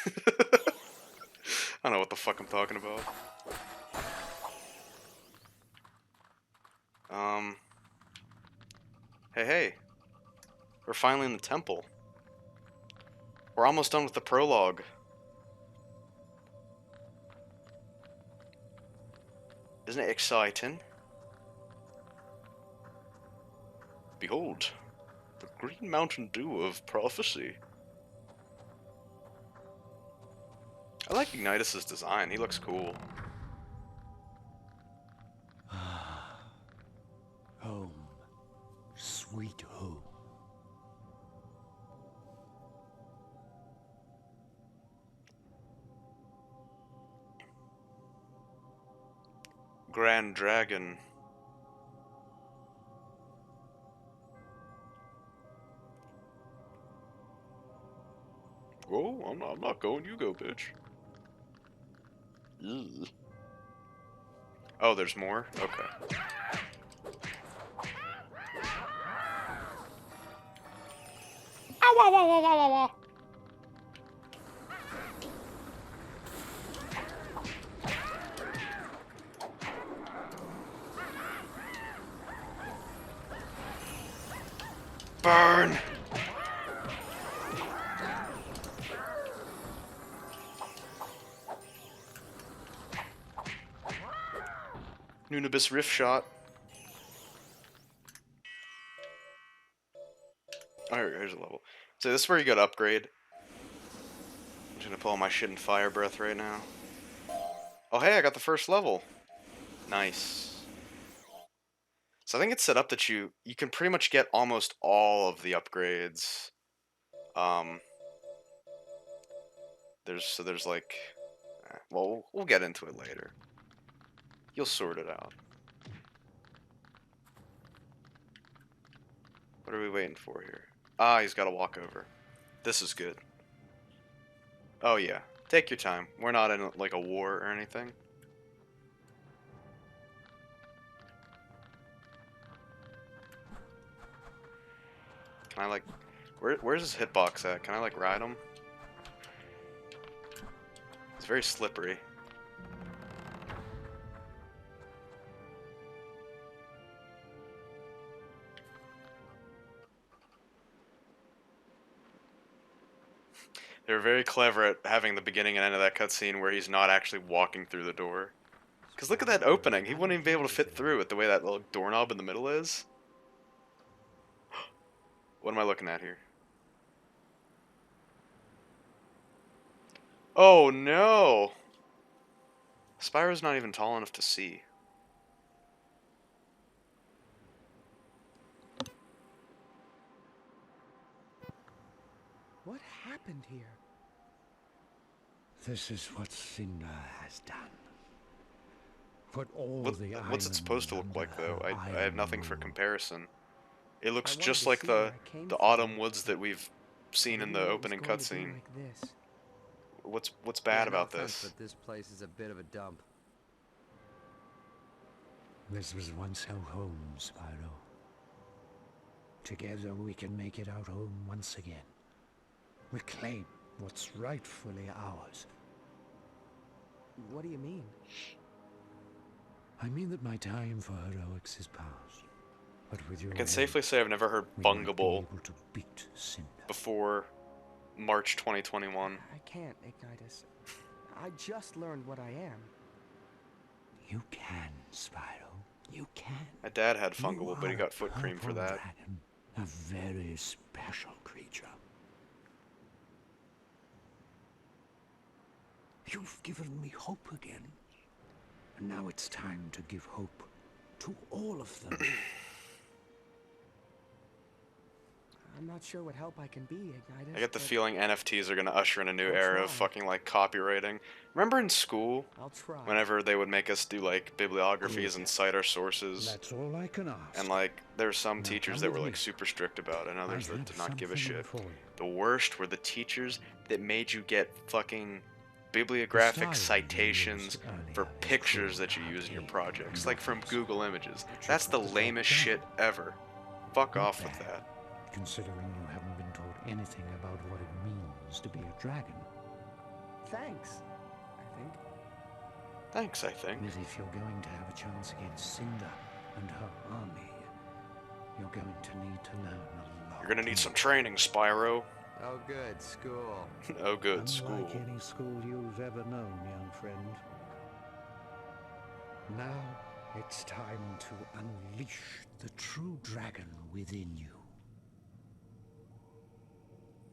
I don't know what the fuck I'm talking about. Hey. We're finally in the temple. We're almost done with the prologue. Isn't it exciting? Behold, the Green Mountain Dew of prophecy. I like Ignitus's design. He looks cool. Home. Sweet home. Grand Dragon. Oh, I'm not going. You go, bitch. Ugh. Oh, there's more? Okay. Ow, ow, ow, ow, ow, ow. Burn! Nunibus Rift Shot. Oh, here's a level. So this is where you gotta upgrade. I'm just gonna pull all my shit in Fire Breath right now. Oh hey, I got the first level. Nice. So I think it's set up that you can pretty much get almost all of the upgrades. Um, there's like, well, we'll get into it later. You'll sort it out. What are we waiting for here? Ah, he's got to walk over. This is good. Oh yeah, take your time. We're not in like a war or anything. Can I like, where's his hitbox at? Can I like ride him? It's very slippery. They're very clever at having the beginning and end of that cutscene where he's not actually walking through the door. Because look at that opening. He wouldn't even be able to fit through it the way that little doorknob in the middle is. What am I looking at here? Oh no! Spyro's not even tall enough to see. What happened here? This is what Cinder has done. Put all the What's it supposed to look island like though? under I her have nothing iron for rule. comparison. It looks I wanted just to like see the where I came from. autumn woods that we've seen in Maybe the it was opening going to be cutscene. like this. What's bad Yeah, about no offense, this? but this place is a bit of a dump. This was once our home, Spyro. Together we can make it our home once again. Reclaim what's rightfully ours. What do you mean? I mean that my time for heroics is past. But with your I can help, safely say I've never heard we might be Bungable able to beat Cinder. before March 2021. I can't, Ignitus. I just learned what I am. You can, Spyro. You can. My dad had You Fungable, but he are got a foot cream for purple that. Dragon, a very special creature. You've given me hope again. And now it's time to give hope to all of them. I'm not sure what help I can be, Ignitus. I get the but feeling NFTs are going to usher in a new I'll era of try. fucking like copywriting. Remember in school, I'll try. whenever they would make us do like bibliographies and cite our sources, That's all I can ask. and like there were some Now teachers come that with were like me. super strict about it, and others I that have did not give a something shit. for you. The worst were the teachers that made you get fucking bibliographic The style citations used for earlier is pictures cruel that you use in your arcane projects, and like from obvious. Google Images. The That's trick the of the lamest top shit ever. Fuck Not off with bad, that. considering you haven't been taught anything about what it means to be a dragon. Thanks, I think. Thanks, I think. But if you're going to have a chance against Cinder and her army, you're going to need to learn a lot. You're gonna need some training, Spyro. Oh, good, school. Oh, good, school. Unlike any school you've ever known, young friend. Now it's time to unleash the true dragon within you.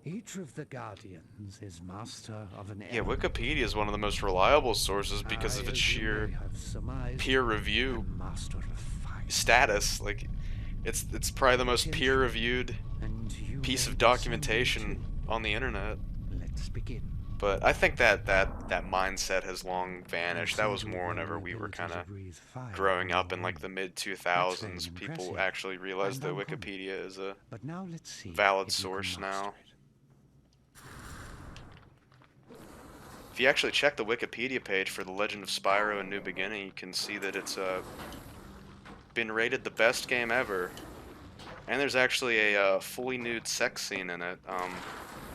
Each of the Guardians is master of an Yeah, element. Wikipedia is one of the most reliable sources because of its I, as you sheer may have surmised, peer review am master of fire. status. Like, it's probably the most peer-reviewed And you piece may of be someday documentation too. on the internet. Let's begin. But I think that mindset has long vanished. That was Consider more the whenever we were ability kind to of breathe fire growing from up in your like womb. the mid That's 2000s. very People impressive actually realized that and uncommon. Wikipedia is a But now let's see valid if you can source master now. it. If you actually check the Wikipedia page for The Legend of Spyro: A New Beginning, you can see that it's been rated the best game ever. And there's actually a fully nude sex scene in it.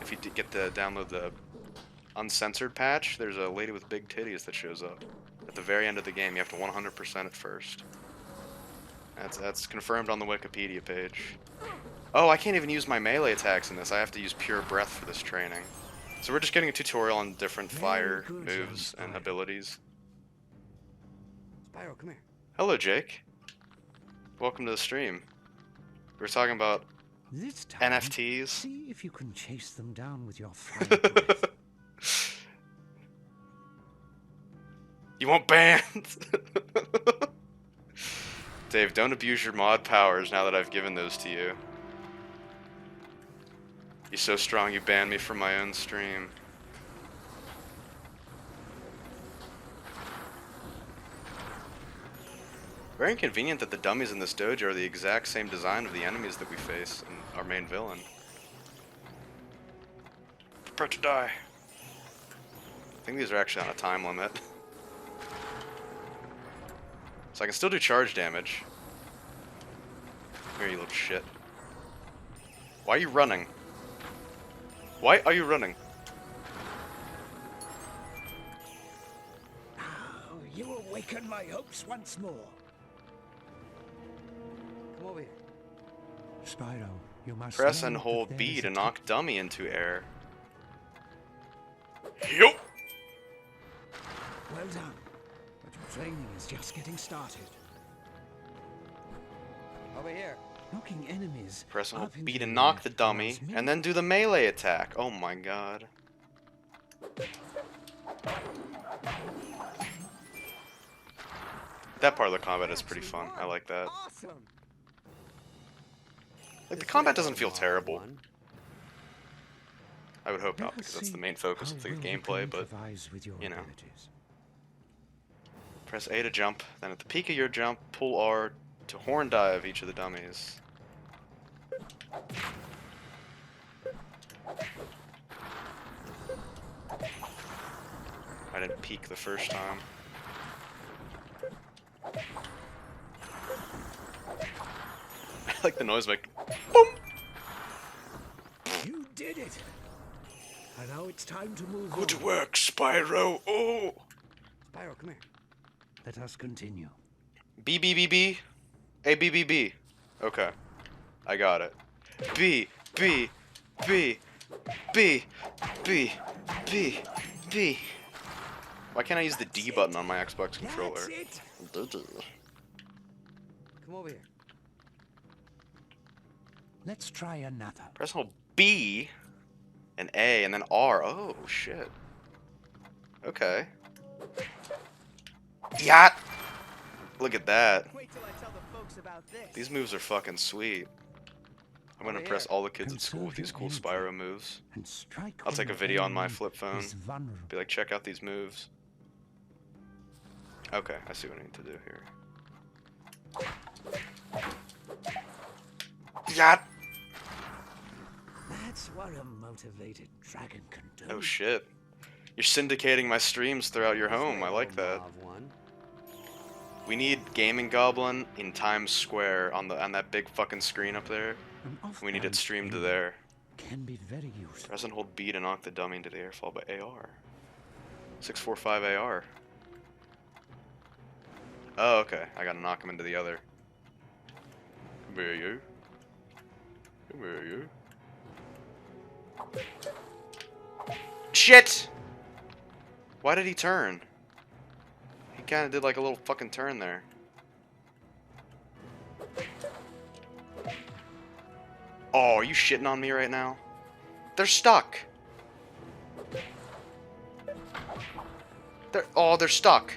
If you get to download the uncensored patch, there's a lady with big titties that shows up at the very end of the game. You have to 100% it first. That's confirmed on the Wikipedia page. Oh, I can't even use my melee attacks in this. I have to use pure breath for this training. So we're just getting a tutorial on different Very fire good, moves young and Spyro. abilities. Spyro, come here. Hello, Jake. Welcome to the stream. We were talking about This time, NFTs. see if you can chase them down with your fire breath. You want banned? Dave, don't abuse your mod powers now that I've given those to you. You're so strong you banned me from my own stream. Very inconvenient that the dummies in this dojo are the exact same design of the enemies that we face and our main villain. Prepare to die. I think these are actually on a time limit. So I can still do charge damage. Here, you little shit. Why are you running? Why are you running? Now you awaken my hopes once more. Come over here. Spyro, you must Press know and that hold there B is to a knock dummy into air. Yup. Well done. But your training is just getting started. Over here. Knocking enemies Press and up hold B into to the knock air the dummy, allows me- and then do the melee attack. Oh my god. That part of the combat is pretty fun. I like that. Awesome. Like, the This combat is doesn't feel mod terrible. one. I would hope not, Let us because that's the see main focus how of the well you gameplay, can but improvise with your you know. abilities. Press A to jump, then at the peak of your jump, pull R to horn dive each of the dummies. I didn't peek the first time. I like the noise like boom! You did it. And now it's time to move Good on. work, Spyro! Oh! Spyro, come here. Let us continue. B, B, B, B. A, B, B, B. Okay. I got it. B, B, B, B, B, B, B. Why can't I use the D button on my Xbox controller? That's it. Come over here. Let's try another. Press and hold B and A and then R. Oh, shit. Okay. Yacht! Look at that. Wait till I tell the folks about this. These moves are fucking sweet. I'm gonna Over impress here. all the kids at school with these cool Conserve Spyro moves. And strike I'll take a when video on my enemy flip phone. is vulnerable. Be like, check out these moves. Okay, I see what I need to do here. Yacht! That's what a motivated dragon can do. Oh shit. You're syndicating my streams throughout your home. I like that. Mod one. We need Gaming Goblin in Times Square on that big fucking screen up there. An We need it off-brand streamed to game there. Can be very useful. Press and hold B to knock the dummy into the air, followed by AR. 645 AR. Oh, okay. I gotta knock him into the other. Come here, you. Come here, you. Shit! Why did he turn? He kinda did like a little fucking turn there. Oh, are you shitting on me right now? They're stuck. They're stuck.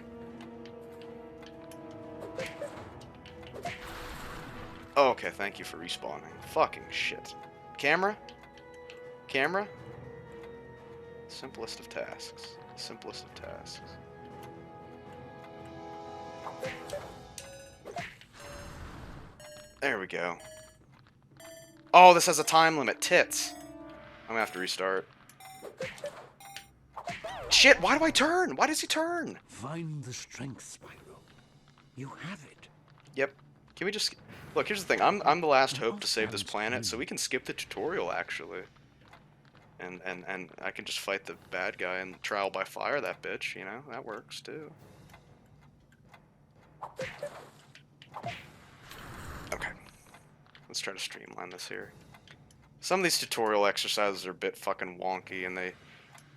Oh, okay, thank you for respawning. Fucking shit. Camera? Camera? Simplest of tasks. Simplest of tasks. There we go. Oh, this has a time limit. Tits. I'm gonna have to restart. Shit, why do I turn? Why does he turn? Find the strength, Spyro. You have it. Yep. Can we just... Look, here's the thing. I'm the last hope to save this planet, so we can skip the tutorial, actually. And I can just fight the bad guy and trial by fire that bitch, you know? That works, too. Okay. Let's try to streamline this here. Some of these tutorial exercises are a bit fucking wonky, and they...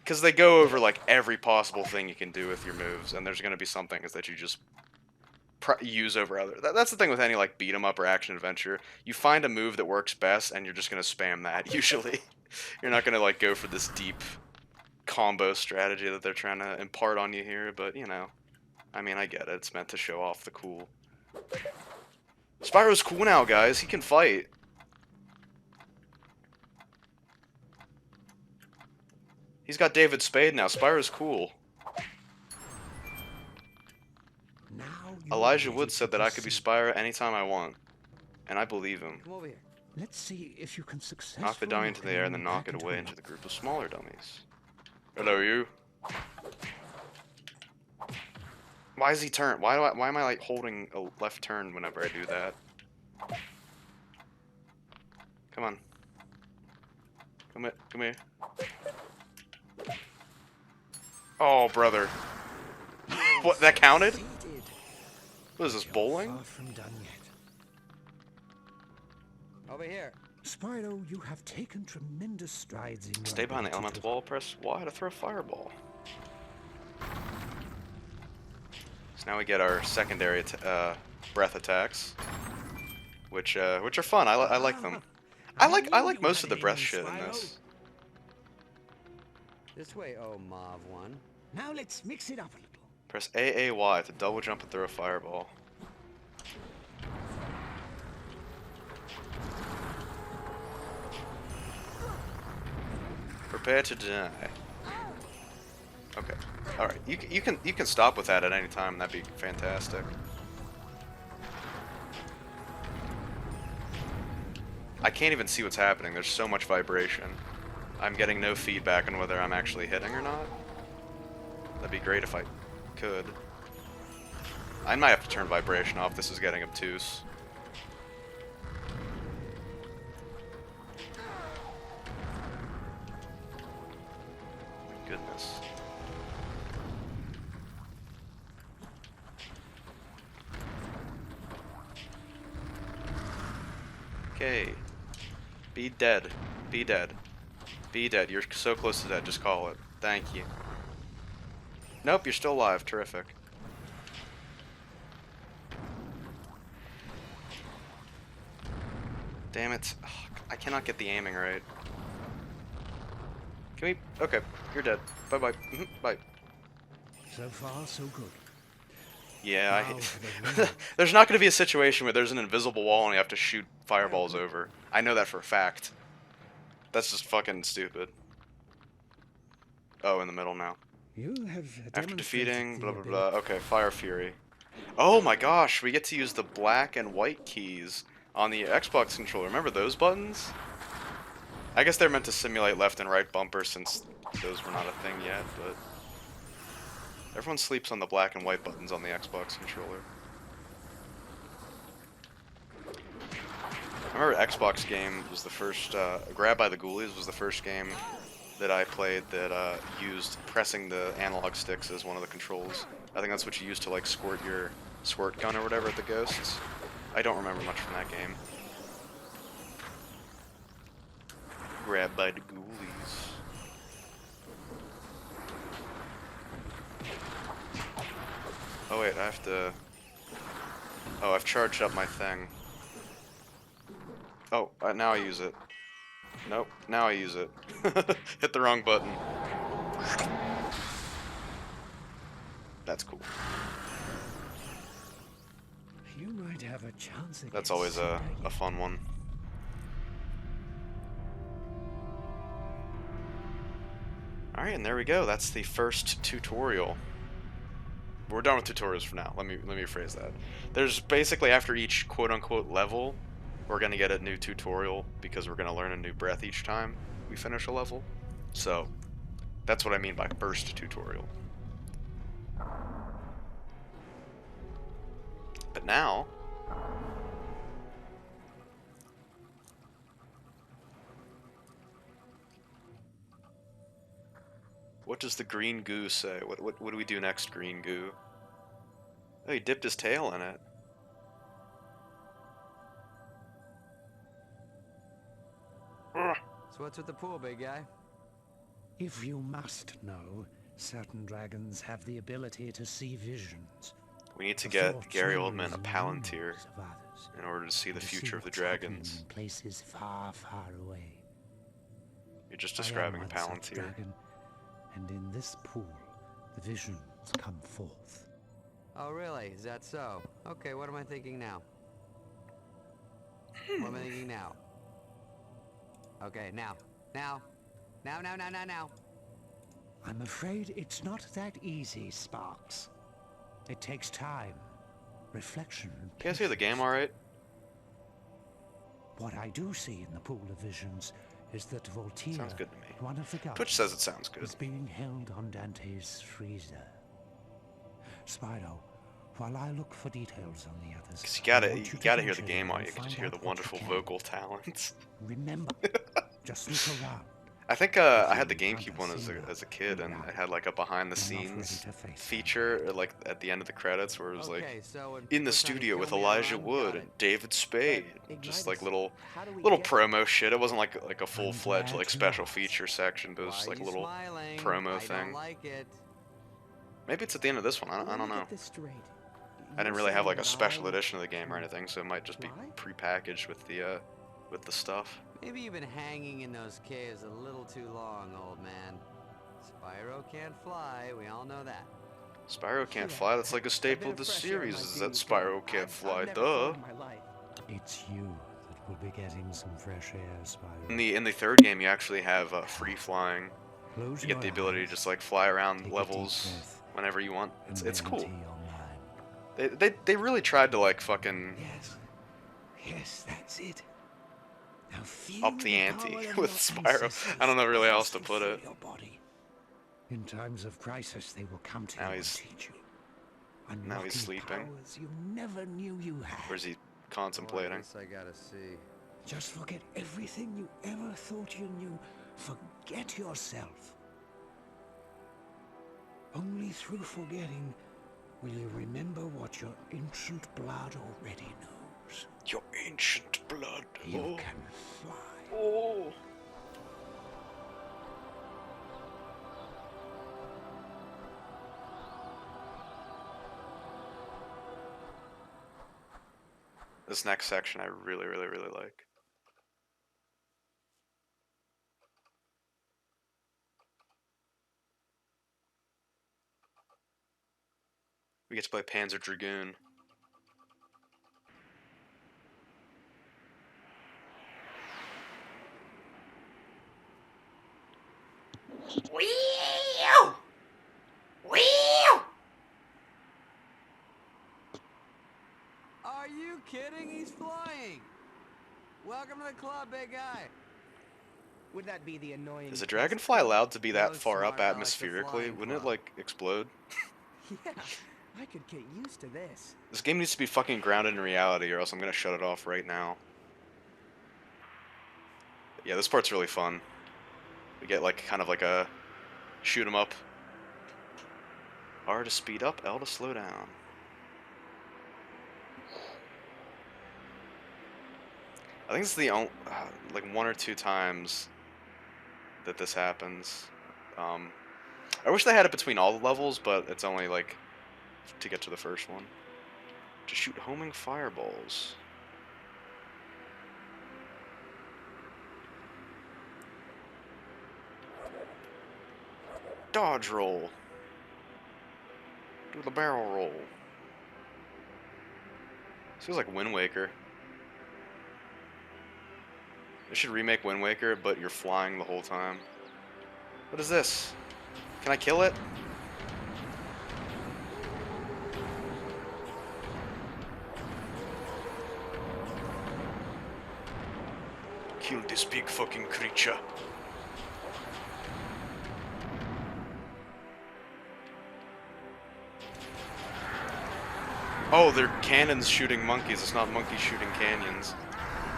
Because they go over, like, every possible thing you can do with your moves, and there's gonna be some things that you just use over other. That's the thing with any like beat 'em up or action adventure. You find a move that works best, and you're just gonna spam that. Usually, you're not gonna like go for this deep combo strategy that they're trying to impart on you here. But you know, I mean, I get it. It's meant to show off the cool. Spyro's cool now, guys. He can fight. He's got David Spade now. Spyro's cool. Elijah Wood said that I could be Spyro anytime I want. And I believe him. Come over here. Let's see if you can successfully Knock the dummy into the air and then knock it away into the group of smaller dummies. Hello, you. Why is he turn? Why am I like holding a left turn whenever I do that? Come on. Come here. Oh, brother. What, that counted? What is this, bowling? Far from done yet. Over here. Spyro, you have taken tremendous strides in your Stay behind the ability elemental to- wall, press Y to throw a fireball. So now we get our secondary breath attacks, which are fun. I like them. I like most of the breath shit in this. This way, oh Mauve one. Now let's mix it up a little. Press AAY to double jump and throw a fireball. Prepare to deny. Okay. All right. You can stop with that at any time. That'd be fantastic. I can't even see what's happening. There's so much vibration. I'm getting no feedback on whether I'm actually hitting or not. That'd be great if I could. I might have to turn vibration off. This is getting obtuse. Goodness. Okay. Be dead. Be dead. Be dead. You're so close to dead. Just call it. Thank you. Nope, you're still alive. Terrific. Damn it. Ugh, I cannot get the aiming right. Can we? Okay, you're dead. Bye-bye. Bye. So far, so good. Yeah, Now for the there's not going to be a situation where there's an invisible wall and you have to shoot fireballs over. I know that for a fact. That's just fucking stupid. Oh, in the middle now. You have After demonstrated defeating, the blah blah ability- blah. Okay, Fire Fury. Oh my gosh, we get to use the black and white keys on the Xbox controller. Remember those buttons? I guess they're meant to simulate left and right bumpers since those were not a thing yet, but... Everyone sleeps on the black and white buttons on the Xbox controller. I remember Xbox game was the first, Grab by the Ghoulies was the first game that I played that used pressing the analog sticks as one of the controls. I think that's what you used to like squirt your squirt gun or whatever at the ghosts. I don't remember much from that game. Grab by the Ghoulies. Oh wait, I have to... Oh, I've charged up my thing. Oh, now I use it. Nope, now I use it. Hit the wrong button. That's cool. You might have a chance against That's always a fun one. Alright, and there we go. That's the first tutorial. We're done with tutorials for now. Let me rephrase that. There's basically, after each quote-unquote level, we're going to get a new tutorial because we're going to learn a new breath each time we finish a level. So, that's what I mean by first tutorial. But now... What does the green goo say? What do we do next, green goo? Oh, he dipped his tail in it. Ugh. So what's with the pool, big guy? If you must know, certain dragons have the ability to see visions. We need to The get thought Gary flows Oldman a in Palantir millions of others, in order to see and the to future of the what's happening dragons. in places far, far away. You're just I am describing a one such Palantir. dragon, and in this pool, the visions come forth. Oh, really? Is that so? Okay, what am I thinking now? What am I thinking now? Okay, now. Now. Now. I'm afraid it's not that easy, Sparks. It takes time, reflection, and You guys hear the game patience. alright? What I do see in the pool of visions is that Voltaire, Sounds good to me. one of the gods, Twitch says it sounds good. is being held on Dante's freezer. Spyro, while I look for details on the others, Because I you want to gotta hear venture the game and audio. You can just find hear the out what you wonderful can. vocal talents. Remember, just look around. I think I had the GameCube one as a kid, and it had like a behind the You're not ready scenes to face it. feature, like at the end of the credits, where it was like Okay, so when in the people are trying to studio kill with me, I Elijah run? Wood Got and it. David Spade, But just like Ignitus, how do we little get promo shit. It wasn't like a I'm full-fledged glad like to special ask. feature section, but it was Why just are like a you little smiling? promo I thing. don't like it. Maybe it's at the end of this one. I Let don't me know. get this straight. I didn't You're really have saying like a that special I edition of the game or can anything, so it might just be fly? prepackaged with the stuff. Maybe you've been hanging in those caves a little too long, old man. Spyro can't fly, we all know that. Spyro can't Yeah, fly. That's like a a staple bit of the fresh air series. might Is do that you good. Spyro can't I've fly? never Duh. flown in my life. It's you that will be getting some fresh air, Spyro. In the third game, you actually have free flying. Close You get the your ability to eyes, just like fly around take a deep levels breath, whenever you want. and It's then cool. empty your mind. They really tried to like fucking Yes, that's it. Now feel up the ante power of with your Spyro. ancestors I don't know really how else to coursing put through it. your body. In times of crisis, they will come to Now you and he's- teach you. now he's Unlocking sleeping. powers you never knew you had. Or is he Boy, contemplating? this I gotta see. Just forget everything you ever thought you knew. Forget yourself. Only through forgetting will you remember what your ancient blood already knows. Your ancient blood. You Oh. can fly. Oh. This next section I really like. We get to play Panzer Dragoon. Are you kidding? He's flying! Welcome to the club, big guy. Would that be the annoying? Is a dragonfly allowed to be that No, far up smart, I like the atmospherically? flying Wouldn't it club. like explode? Yeah, I could get used to this. This game needs to be fucking grounded in reality, or else I'm gonna shut it off right now. Yeah, this part's really fun. We get like kind of like a shoot 'em up. R to speed up, L to slow down. I think it's the only like one or two times that this happens. I wish they had it between all the levels, but it's only like to get to the first one. To shoot homing fireballs. Dodge roll. Do the barrel roll. This feels like Wind Waker. They should remake Wind Waker, but you're flying the whole time. What is this? Can I kill it? Kill this big fucking creature. Oh, they're cannons shooting monkeys. It's not monkeys shooting canyons.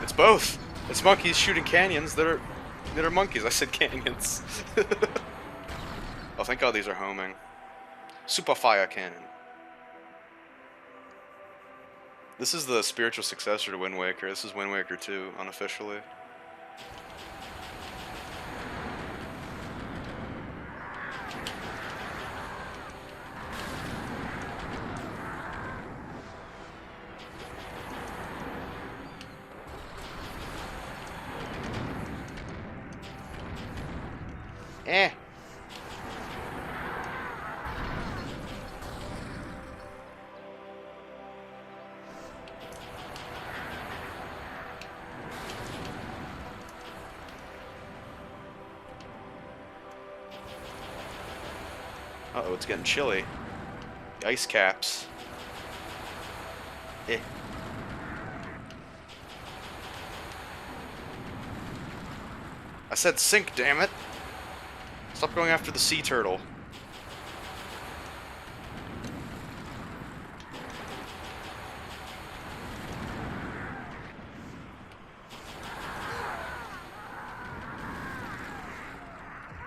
It's both. It's monkeys shooting canyons that are monkeys. I said canyons. Oh, thank God these are homing. Super fire cannon. This is the spiritual successor to Wind Waker. This is Wind Waker 2, unofficially. Eh. Uh-oh, it's getting chilly. The ice caps. Eh. I said sink, damn it! Stop going after the sea turtle.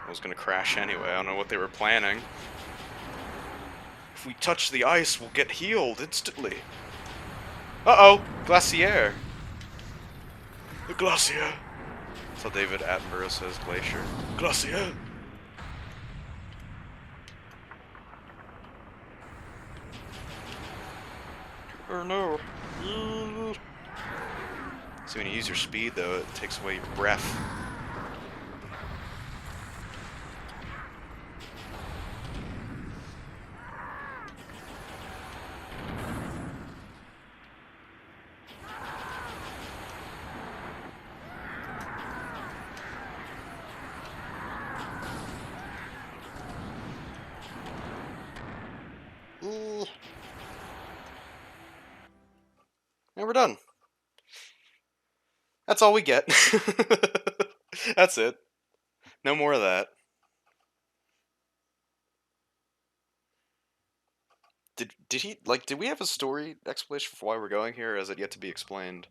I was gonna crash anyway, I don't know what they were planning. If we touch the ice, we'll get healed instantly. Uh-oh! Glacier! The glacier! That's how David Attenborough says glacier. Glacier! Oh no. So when you use your speed, though, it takes away your breath. And we're done. That's all we get. That's it. No more of that. Did we have a story explanation for why we're going here, or has it yet to be explained?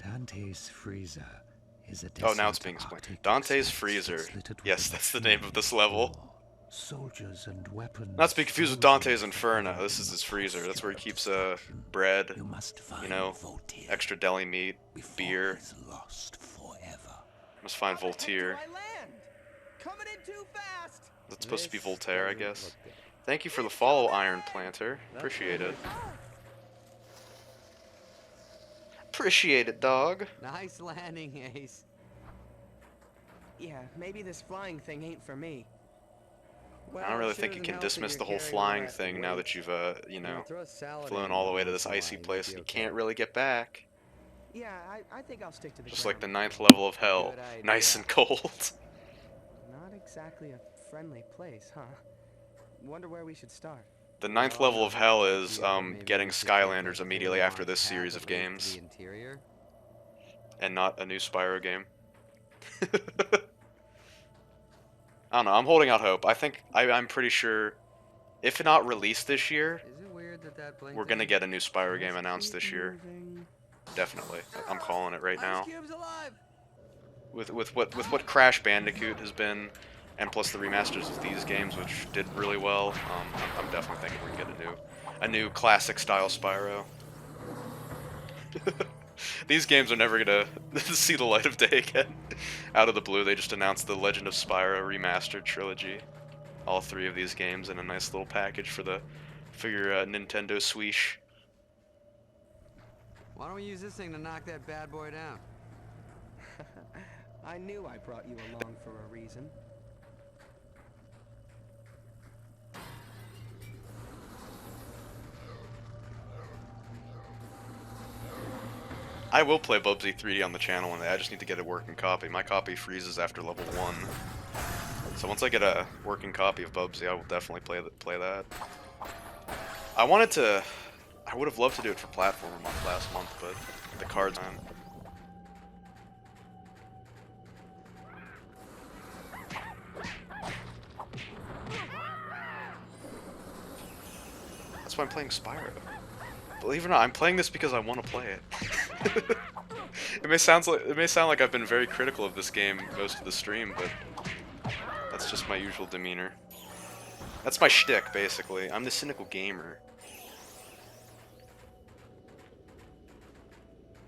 Dante's freezer is a Oh, now it's being explained. Dante's freezer. Yes, that's the name of this level. Soldiers and weapons. Not to be confused with Dante's Inferno. This is his freezer. That's where he keeps bread, you know, extra deli meat, beer. Must find Voltaire. That's supposed to be Voltaire, I guess. Thank you for the follow, Iron Planter. Appreciate it. Appreciate it, dog. Nice landing, Ace. Yeah, maybe this flying thing ain't for me. I don't really think you can dismiss the whole flying thing now that you've, you know, flown all the way to this icy place and you can't really get back. Yeah, I think I'll stick to the Just ground. like the 9th level of hell. Nice and cold. Not exactly a friendly place, huh? Wonder where we should start. The 9th level of hell is, getting Skylanders immediately after this series of games. And not a new Spyro game. I don't know, I'm holding out hope. I think, I'm pretty sure, if not released this year, we're gonna get a new Spyro game announced this year. Definitely. I'm calling it right now. With what Crash Bandicoot has been, and plus the remasters of these games, which did really well, I'm definitely thinking we can get a new classic style Spyro. These games are never gonna see the light of day again. Out of the blue, they just announced the Legend of Spyro remastered trilogy. All 3 of these games in a nice little package for your Nintendo Switch. Why don't we use this thing to knock that bad boy down? I knew I brought you along for a reason. I will play Bubsy 3D on the channel one day. I just need to get a working copy. My copy freezes after level 1. So once I get a working copy of Bubsy, I will definitely play that. I would have loved to do it for Platformer Month last month, but the cards on. That's why I'm playing Spyro. Believe it or not, I'm playing this because I want to play it. It may sound like I've been very critical of this game most of the stream, but that's just my usual demeanor. That's my shtick, basically. I'm the cynical gamer.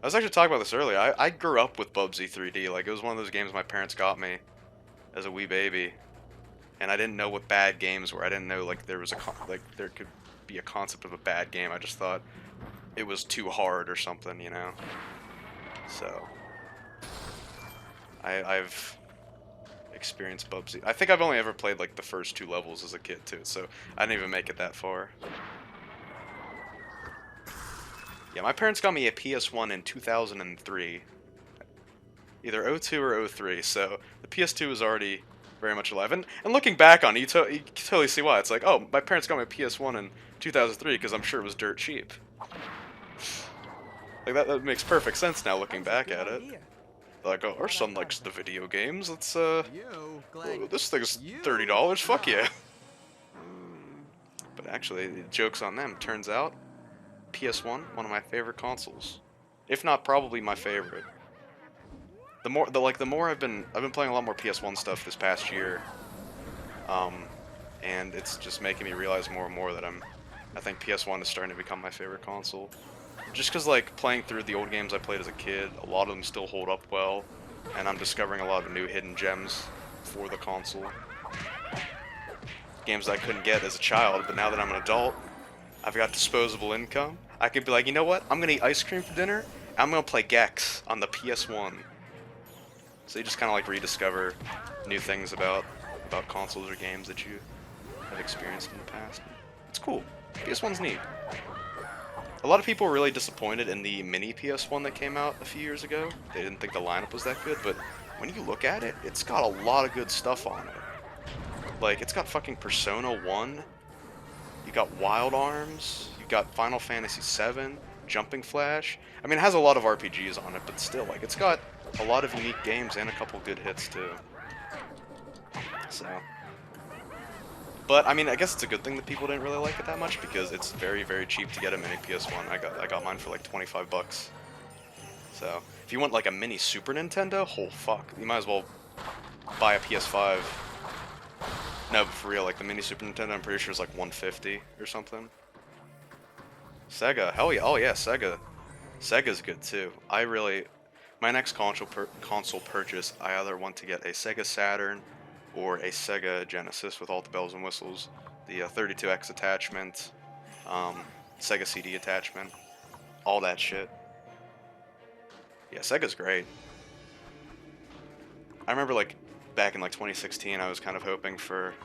I was actually talking about this earlier. I grew up with Bubsy 3D. Like, it was one of those games my parents got me as a wee baby, and I didn't know what bad games were. I didn't know like there could be a concept of a bad game. I just thought it was too hard or something, you know. So I've experience Bubsy. I think I've only ever played like the first 2 levels as a kid too, so I didn't even make it that far. Yeah, my parents got me a PS1 in 2003. Either 02 or 03, so the PS2 was already very much alive. And looking back on it, you can totally see why. It's like, oh, my parents got me a PS1 in 2003 because I'm sure it was dirt cheap. Like, that makes perfect sense now looking back at it. Like, oh, our son likes the video games, let's, oh, this thing's $30, fuck yeah. But actually, joke's on them. Turns out, PS1, one of my favorite consoles. If not probably my favorite. The more I've been playing a lot more PS1 stuff this past year, and it's just making me realize more and more that I think PS1 is starting to become my favorite console. Just because, like, playing through the old games I played as a kid, a lot of them still hold up well, and I'm discovering a lot of new hidden gems for the console. Games I couldn't get as a child, but now that I'm an adult, I've got disposable income. I could be like, you know what? I'm gonna eat ice cream for dinner, and I'm gonna play Gex on the PS1. So you just kind of like rediscover new things about consoles or games that you have experienced in the past. It's cool. PS1's neat. A lot of people were really disappointed in the mini PS1 that came out a few years ago. They didn't think the lineup was that good, but when you look at it, it's got a lot of good stuff on it. Like, it's got fucking Persona 1, you got Wild Arms, you got Final Fantasy 7, Jumping Flash. I mean, it has a lot of RPGs on it, but still, like, it's got a lot of unique games and a couple good hits too. So, but I mean, I guess it's a good thing that people didn't really like it that much because it's very, very cheap to get a mini PS1. I got mine for like 25 bucks. So, if you want like a mini Super Nintendo, oh fuck, you might as well buy a PS5. No, but for real, like the mini Super Nintendo, I'm pretty sure is like 150 or something. Sega, hell yeah, oh yeah, Sega. Sega's good too. My next console purchase, I either want to get a Sega Saturn or a Sega Genesis with all the bells and whistles, the 32X attachment, Sega CD attachment, all that shit. Yeah, Sega's great. I remember like back in like 2016, I was kind of hoping for,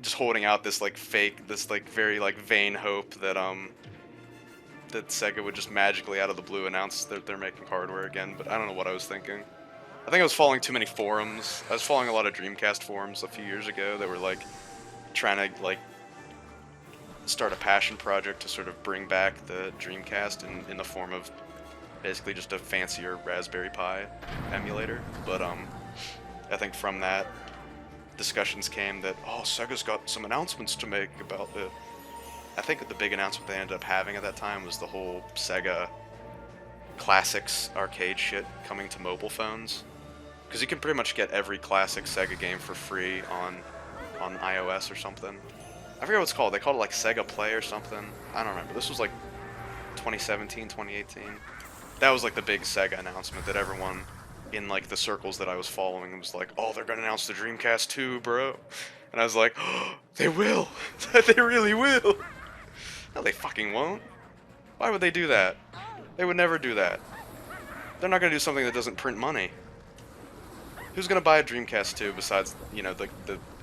just holding out this like fake, this like very like vain hope that that Sega would just magically out of the blue announce that they're making hardware again, but I don't know what I was thinking. I think I was following too many forums. I was following a lot of Dreamcast forums a few years ago that were like trying to like start a passion project to sort of bring back the Dreamcast in the form of basically just a fancier Raspberry Pi emulator. But I think from that discussions came that, oh, Sega's got some announcements to make about it. I think the big announcement they ended up having at that time was the whole Sega Classics arcade shit coming to mobile phones. Because you can pretty much get every classic Sega game for free on iOS or something. I forget what it's called. They called it like Sega Play or something. I don't remember. This was like 2017, 2018. That was like the big Sega announcement that everyone in like the circles that I was following was like, oh, they're gonna announce the Dreamcast 2, bro. And I was like, oh, they will. They really will. No, they fucking won't. Why would they do that? They would never do that. They're not gonna do something that doesn't print money. Who's gonna buy a Dreamcast 2 besides, you know, the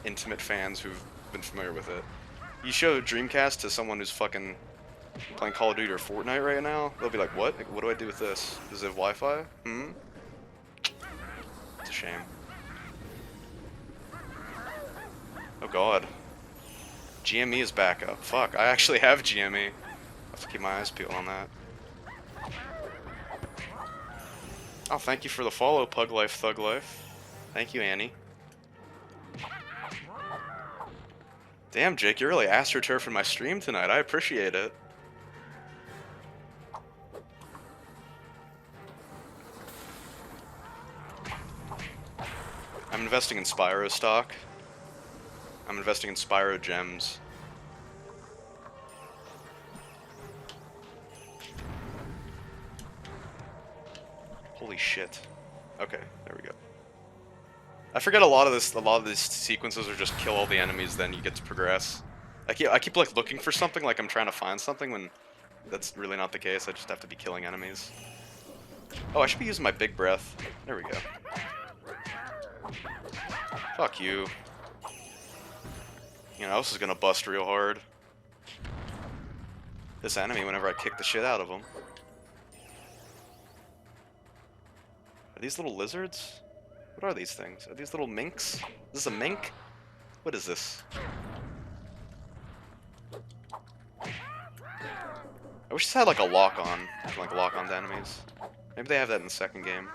intimate fans who've been familiar with it? You show a Dreamcast to someone who's fucking playing Call of Duty or Fortnite right now, they'll be like, what? What do I do with this? Does it have Wi-Fi? It's a shame. Oh god. GME is back up. Fuck, I actually have GME. I have to keep my eyes peeled on that. Oh, thank you for the follow, Pug Life Thug Life. Thank you, Annie. Damn, Jake, you're really astroturfing my stream tonight. I appreciate it. I'm investing in Spyro stock. I'm investing in Spyro gems. Holy shit. Okay, there we go. I forget a lot of these sequences are just kill all the enemies, then you get to progress. I keep like looking for something, like I'm trying to find something, when that's really not the case. I just have to be killing enemies. Oh, I should be using my big breath. There we go. Fuck you. You know, this is gonna bust real hard. This enemy, whenever I kick the shit out of him. Are these little lizards? What are these things? Are these little minks? Is this a mink? What is this? I wish this had like a lock-on. Like lock-on to enemies. Maybe they have that in the second game.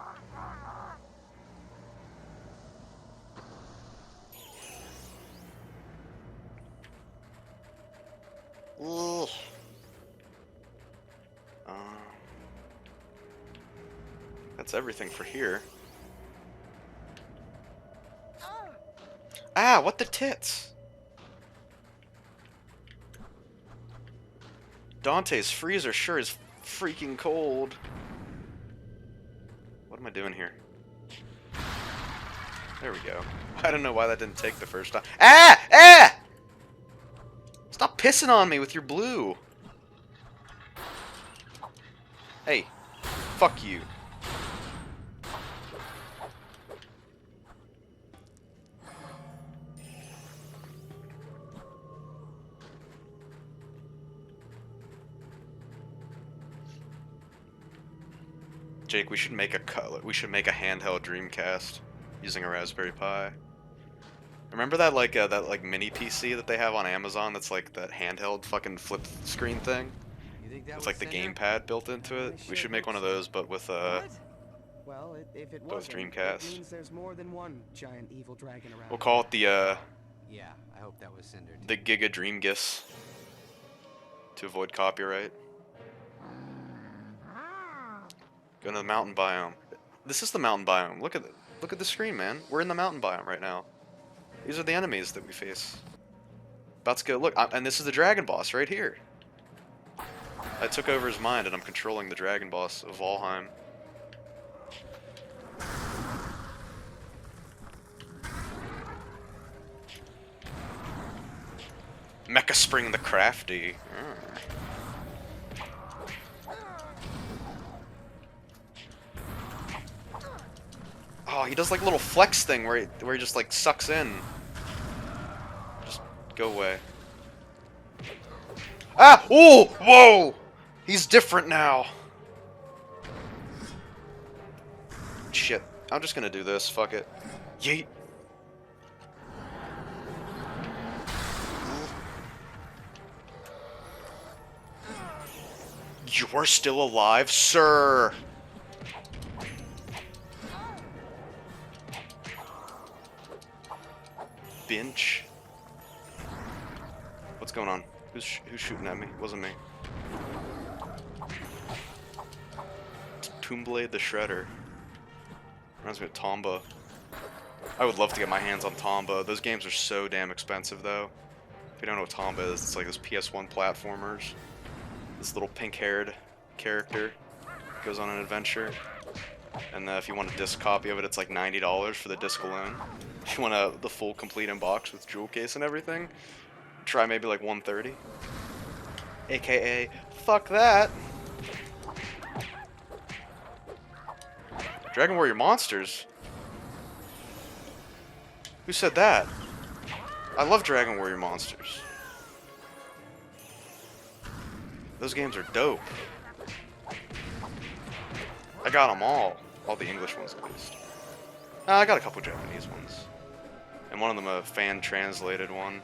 Ugh. That's everything for here. Ah, what the tits? Dante's freezer sure is freaking cold. What am I doing here? There we go. I don't know why that didn't take the first time. Ah! Ah! Stop pissing on me with your blue. Hey, fuck you. Jake, we should make a handheld Dreamcast using a Raspberry Pi. Remember that like mini PC that they have on Amazon that's like that handheld fucking flip screen thing? With like the gamepad built into it. We should make one of those, but with Well, if it both wasn't, Dreamcasts. it means there's more than one giant evil dragon around. We'll call it the Yeah, I hope that was Cinder. the Giga Dreamgis to avoid copyright. Go to the mountain biome. This is the mountain biome. Look at the screen, man. We're in the mountain biome right now. These are the enemies that we face. About to go look, and this is the dragon boss right here. I took over his mind, and I'm controlling the dragon boss of Valheim. Mecha Spring the Crafty. Oh, he does like a little flex thing where he just like sucks in. Just go away. Ah! Oh! Whoa! He's different now. Shit. I'm just gonna do this. Fuck it. Yeet. You're still alive, sir! Binch. What's going on? Who's shooting at me? It wasn't me. Tombblade the Shredder. Reminds me of Tomba. I would love to get my hands on Tomba. Those games are so damn expensive, though. If you don't know what Tomba is, it's like this PS1 platformers. This little pink-haired character goes on an adventure. And if you want a disc copy of it, it's like $90 for the disc alone. If you want the full complete in-box with jewel case and everything, try maybe like $130. AKA, fuck that. Dragon Warrior Monsters? Who said that? I love Dragon Warrior Monsters. Those games are dope. I got them all the English ones at least. I got a couple Japanese ones. And one of them a fan-translated one.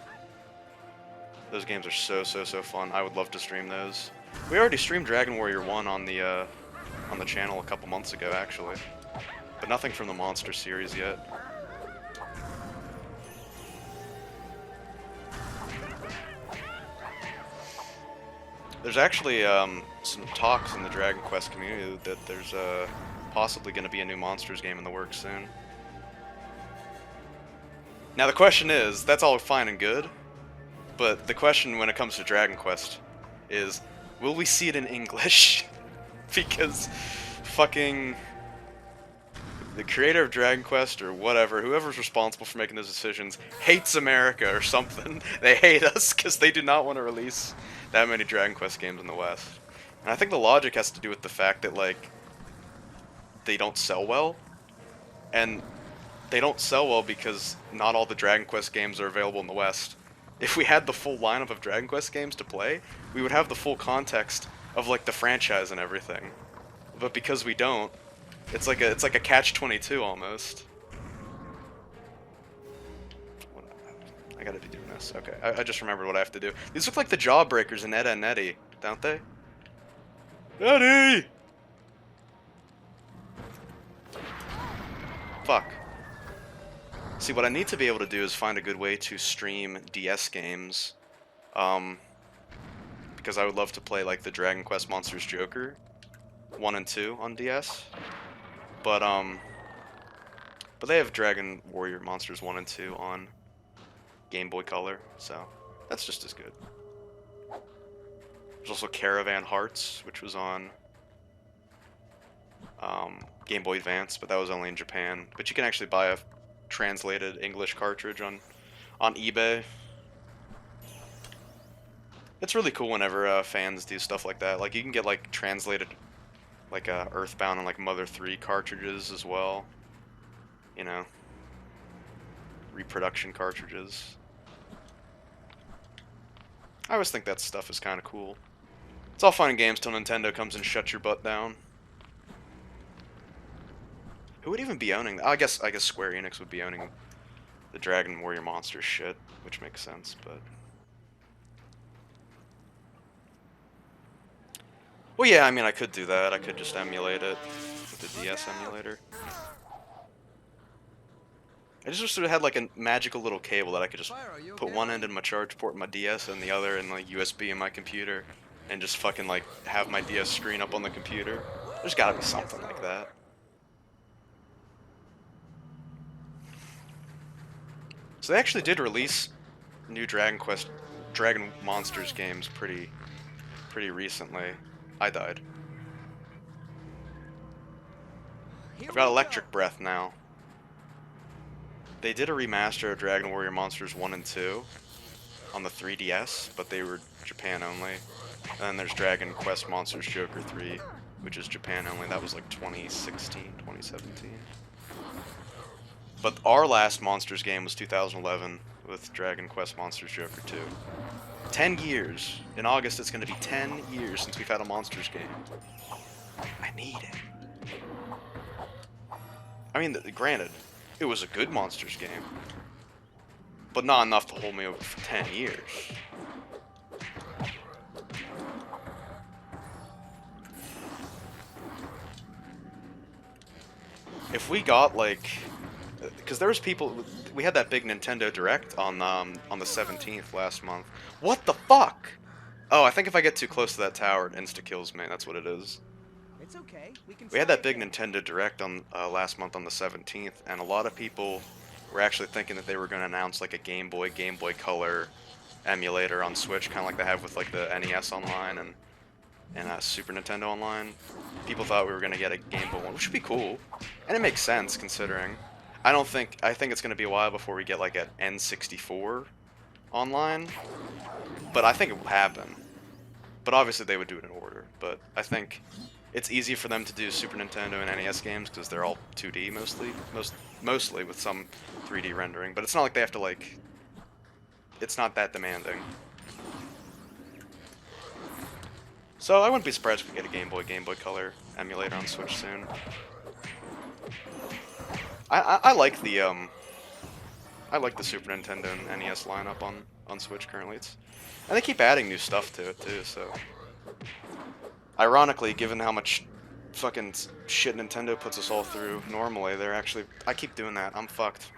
Those games are so fun. I would love to stream those. We already streamed Dragon Warrior 1 on the channel a couple months ago, actually. But nothing from the Monster series yet. There's actually some talks in the Dragon Quest community that there's possibly going to be a new Monsters game in the works soon. Now the question is, that's all fine and good, but the question when it comes to Dragon Quest is, will we see it in English? Because fucking the creator of Dragon Quest or whatever, whoever's responsible for making those decisions, hates America or something. They hate us because they do not want to release that many Dragon Quest games in the West. And I think the logic has to do with the fact that, like, they don't sell well. And they don't sell well because not all the Dragon Quest games are available in the West. If we had the full lineup of Dragon Quest games to play, we would have the full context of like the franchise and everything. But because we don't, it's like a catch-22 almost. I gotta be doing this. Okay, I just remembered what I have to do. These look like the Jawbreakers in Ed and Eddie, don't they? Eddie! Fuck. See, what I need to be able to do is find a good way to stream DS games. Because I would love to play like the Dragon Quest Monsters Joker 1 and 2 on DS. But they have Dragon Warrior Monsters 1 and 2 on Game Boy Color, so that's just as good. There's also Caravan Hearts, which was on Game Boy Advance, but that was only in Japan. But you can actually buy a translated English cartridge on eBay. It's really cool whenever fans do stuff like that. Like you can get like translated like Earthbound and like Mother 3 cartridges as well. You know, reproduction cartridges. I always think that stuff is kind of cool. It's all fun and games till Nintendo comes and shuts your butt down. Who would even be owning that? I guess Square Enix would be owning the Dragon Warrior Monsters shit, which makes sense, but... Well, yeah, I mean, I could do that. I could just emulate it with the DS emulator. I just wish it had like a magical little cable that I could just put one end in my charge port in my DS and the other in like USB in my computer, and just fucking like have my DS screen up on the computer. There's gotta be something like that. So they actually did release new Dragon Monsters games pretty recently. I died. I've got Electric Breath now. They did a remaster of Dragon Warrior Monsters 1 and 2 on the 3DS, but they were Japan only. And then there's Dragon Quest Monsters Joker 3, which is Japan only. That was like 2016, 2017. But our last Monsters game was 2011 with Dragon Quest Monsters Joker 2. 10 years. In August, it's going to be 10 years since we've had a Monsters game. I need it. I mean, granted, it was a good Monsters game, but not enough to hold me over for 10 years. If we got like, because there was people, we had that big Nintendo Direct on the 17th last month. What the fuck? Oh, I think if I get too close to that tower, it insta kills me. That's what it is. It's okay. We had that big Nintendo Direct on last month on the 17th, and a lot of people were actually thinking that they were going to announce like a Game Boy Color emulator on Switch, kind of like they have with like the NES Online and Super Nintendo Online. People thought we were going to get a Game Boy one, which would be cool, and it makes sense considering. I think it's going to be a while before we get like an N64 online, but I think it will happen. But obviously they would do it in order, but I think it's easy for them to do Super Nintendo and NES games because they're all 2D mostly with some 3D rendering, but it's not like they have to like, it's not that demanding. So I wouldn't be surprised if we get a Game Boy Color emulator on Switch soon. I like the Super Nintendo and NES lineup on Switch currently. And they keep adding new stuff to it too, so. Ironically, given how much fucking shit Nintendo puts us all through normally, they're actually, I keep doing that. I'm fucked.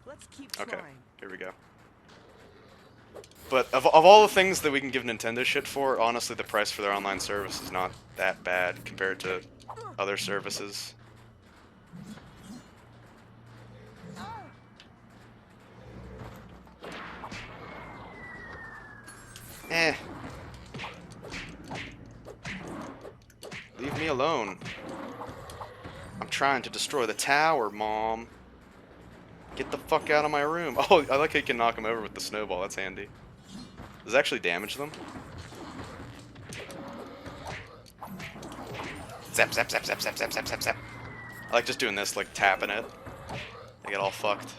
Let's keep okay, trying. here we go. But of all the things that we can give Nintendo shit for, honestly, the price for their online service is not that bad compared to other services. Eh. Leave me alone. I'm trying to destroy the tower, Mom. Get the fuck out of my room. Oh, I like how you can knock them over with the snowball. That's handy. Does it actually damage them? Zap, zap, zap, zap, zap, zap, zap, zap, zap. I like just doing this, like tapping it. They get all fucked.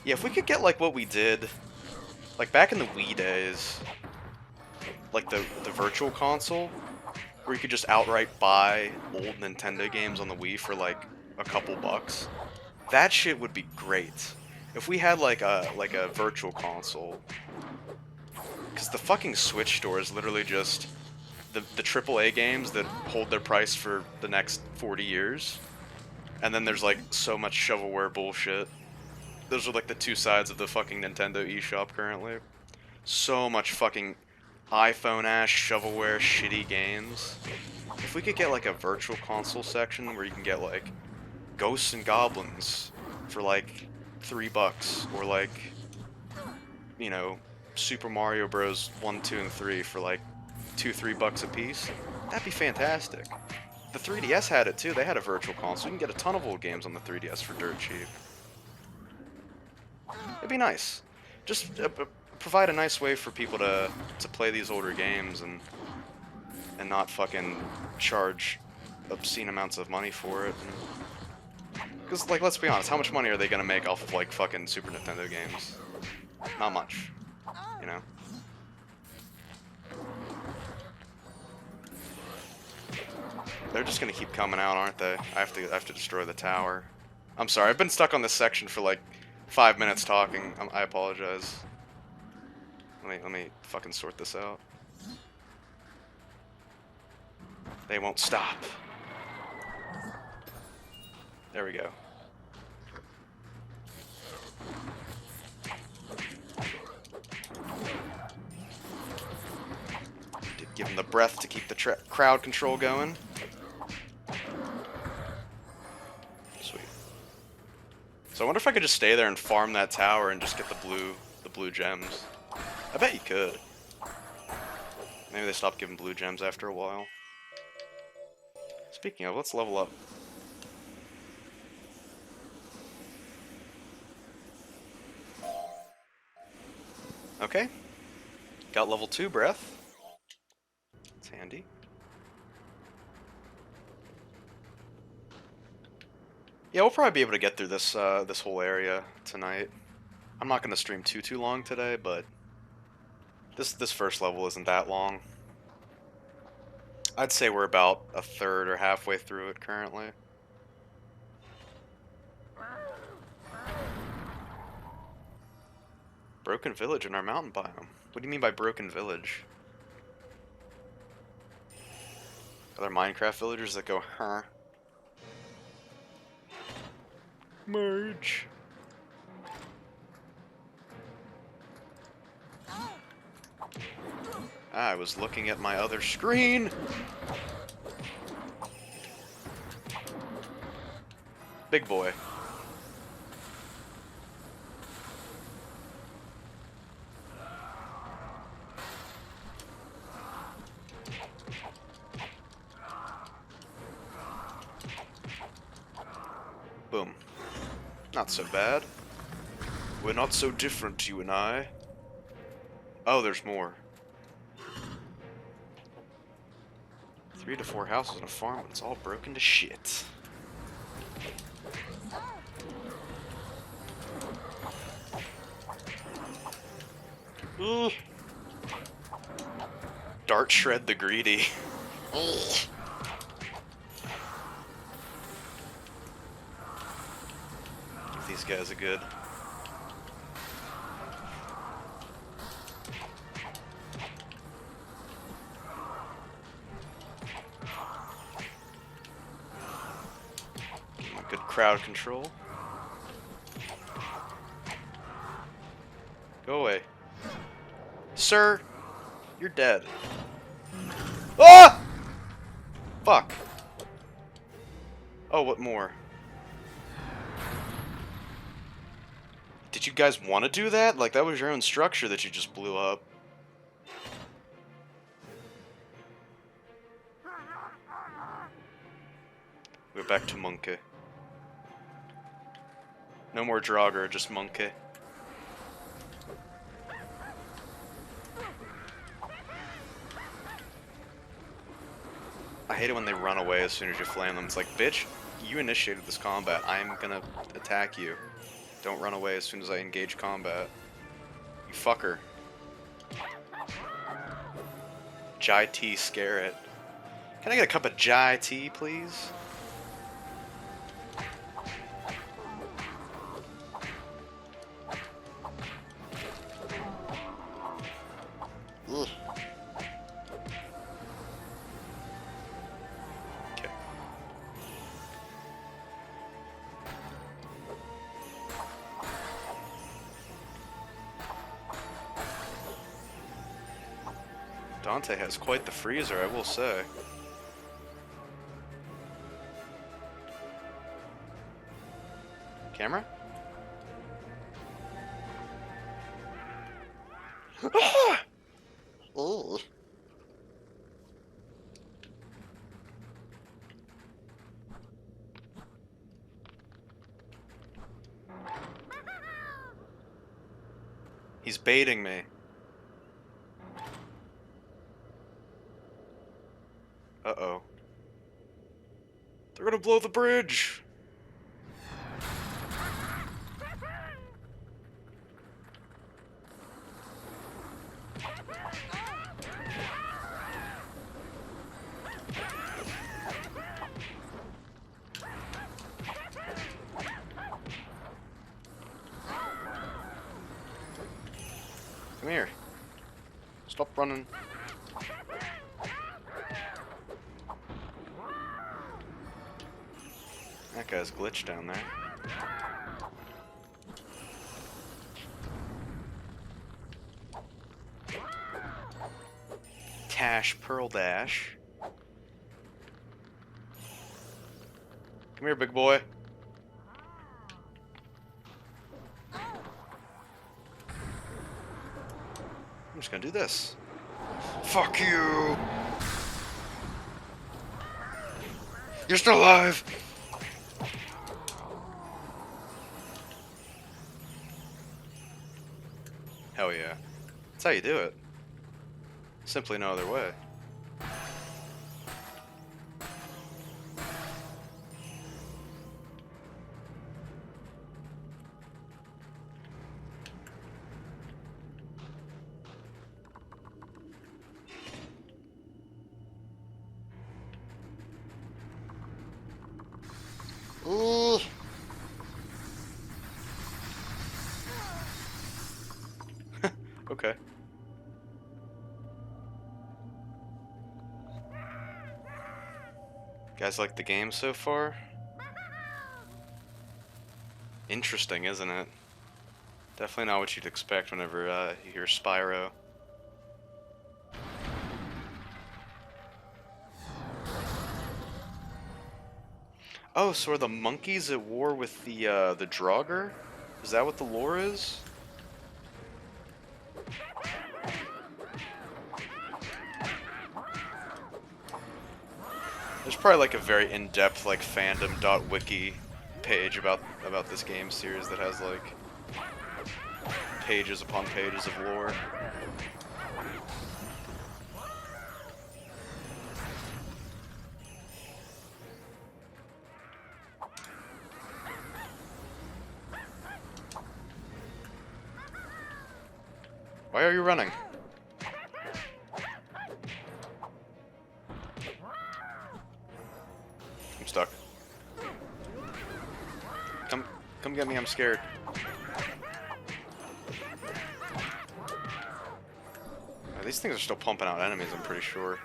Yeah, if we could get like what we did, like back in the Wii days, like the Virtual Console, where you could just outright buy old Nintendo games on the Wii for like a couple bucks. That shit would be great. If we had like a Virtual Console, because the fucking Switch store is literally just the AAA games that hold their price for the next 40 years, and then there's like so much shovelware bullshit. Those are like the two sides of the fucking Nintendo eShop currently. So much fucking iPhone-ass shovelware shitty games. If we could get like a Virtual Console section where you can get like Ghosts and Goblins for like $3, or like, you know, Super Mario Bros. 1, 2, and 3 for like $2-3 a piece, that'd be fantastic. The 3DS had it too. They had a Virtual Console. You can get a ton of old games on the 3DS for dirt cheap. It'd be nice. Just provide a nice way for people to play these older games and not fucking charge obscene amounts of money for it. Because, like, let's be honest, how much money are they gonna make off of, like, fucking Super Nintendo games? Not much. You know? They're just gonna keep coming out, aren't they? I have to destroy the tower. I'm sorry, I've been stuck on this section for, like, 5 minutes talking. I apologize. Let me fucking sort this out. They won't stop. There we go. Did give him the breath to keep the crowd control going. Sweet. So I wonder if I could just stay there and farm that tower and just get the blue gems. I bet you could. Maybe they stopped giving blue gems after a while. Speaking of, let's level up. Okay. Got level 2 breath. It's handy. Yeah, we'll probably be able to get through this this whole area tonight. I'm not going to stream too long today, but this first level isn't that long. I'd say we're about a third or halfway through it currently. Broken village in our mountain biome. What do you mean by broken village? Are there Minecraft villagers that go, huh? Merge. I was looking at my other screen. Big boy. Boom. Not so bad. We're not so different, you and I. Oh, there's more. 3 to 4 houses and a farm, but it's all broken to shit. Ugh. Dart Shred the Greedy. Give these guys a good. Good crowd control. Go away. Sir, you're dead. Ah! Fuck. Oh, what more? Did you guys want to do that? Like, that was your own structure that you just blew up. We're back to Monkey. No more Draugr, just Monkey. hate it when they run away as soon as you flame them. It's like, bitch, you initiated this combat. I'm gonna attack you. Don't run away as soon as I engage combat. You fucker. Jai tea, scare it. Can I get a cup of Jai tea, please? Ugh. Okay. Dante has quite the freezer, I will say. Camera? Oh. He's baiting me. Uh-oh. They're gonna blow the bridge! Come here. Stop running. That guy's glitched down there. Tash Pearl Dash. Come here, big boy. I'm just gonna do this. Fuck you! You're still alive! Hell yeah. That's how you do it. Simply no other way. Ooh. Okay. Guys like the game so far? Interesting, isn't it? Definitely not what you'd expect whenever you hear Spyro. Oh, so are the monkeys at war with the Draugr? Is that what the lore is? There's probably like a very in-depth like fandom.wiki page about this game series that has like pages upon pages of lore. Why are you running? I'm stuck. Come get me, I'm scared. These things are still pumping out enemies, I'm pretty sure.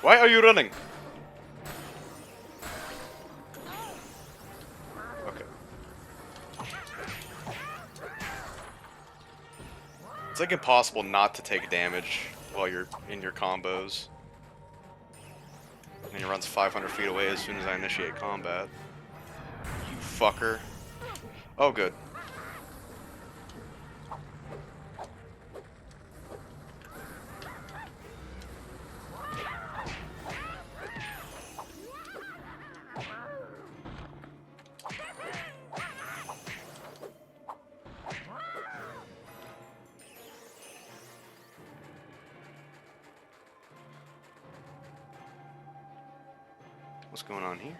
Why are you running? Okay. It's like impossible not to take damage while you're in your combos. And he runs 500 feet away as soon as I initiate combat. You fucker. Oh, good. What's going on here?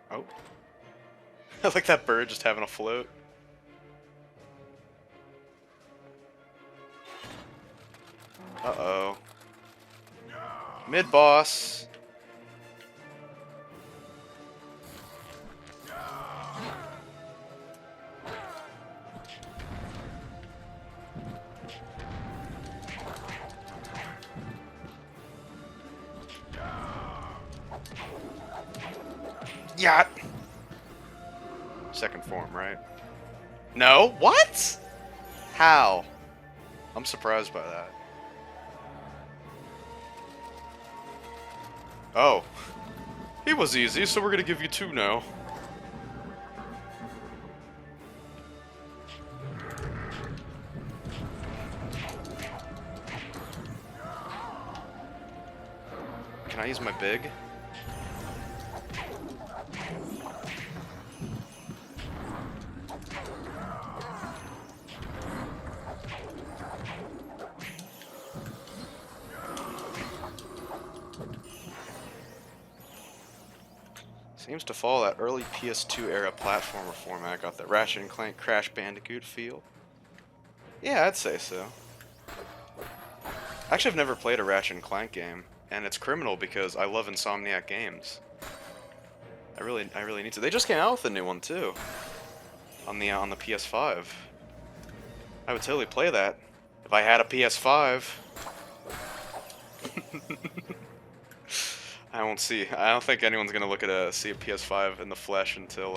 Oh. I like that bird just having a float. Uh-oh. Mid-boss. Yacht. Second form, right? No? What? How? I'm surprised by that. Oh. He was easy, so we're gonna give you 2 now. Can I use my big? Seems to follow that early PS2 era platformer format. Got that Ratchet and Clank Crash Bandicoot feel. Yeah, I'd say so. Actually, I've never played a Ratchet and Clank game, and it's criminal because I love Insomniac games. I really need to. They just came out with a new one too, on the PS5. I would totally play that if I had a PS5. I won't see. I don't think anyone's gonna look at see a PS5 in the flesh until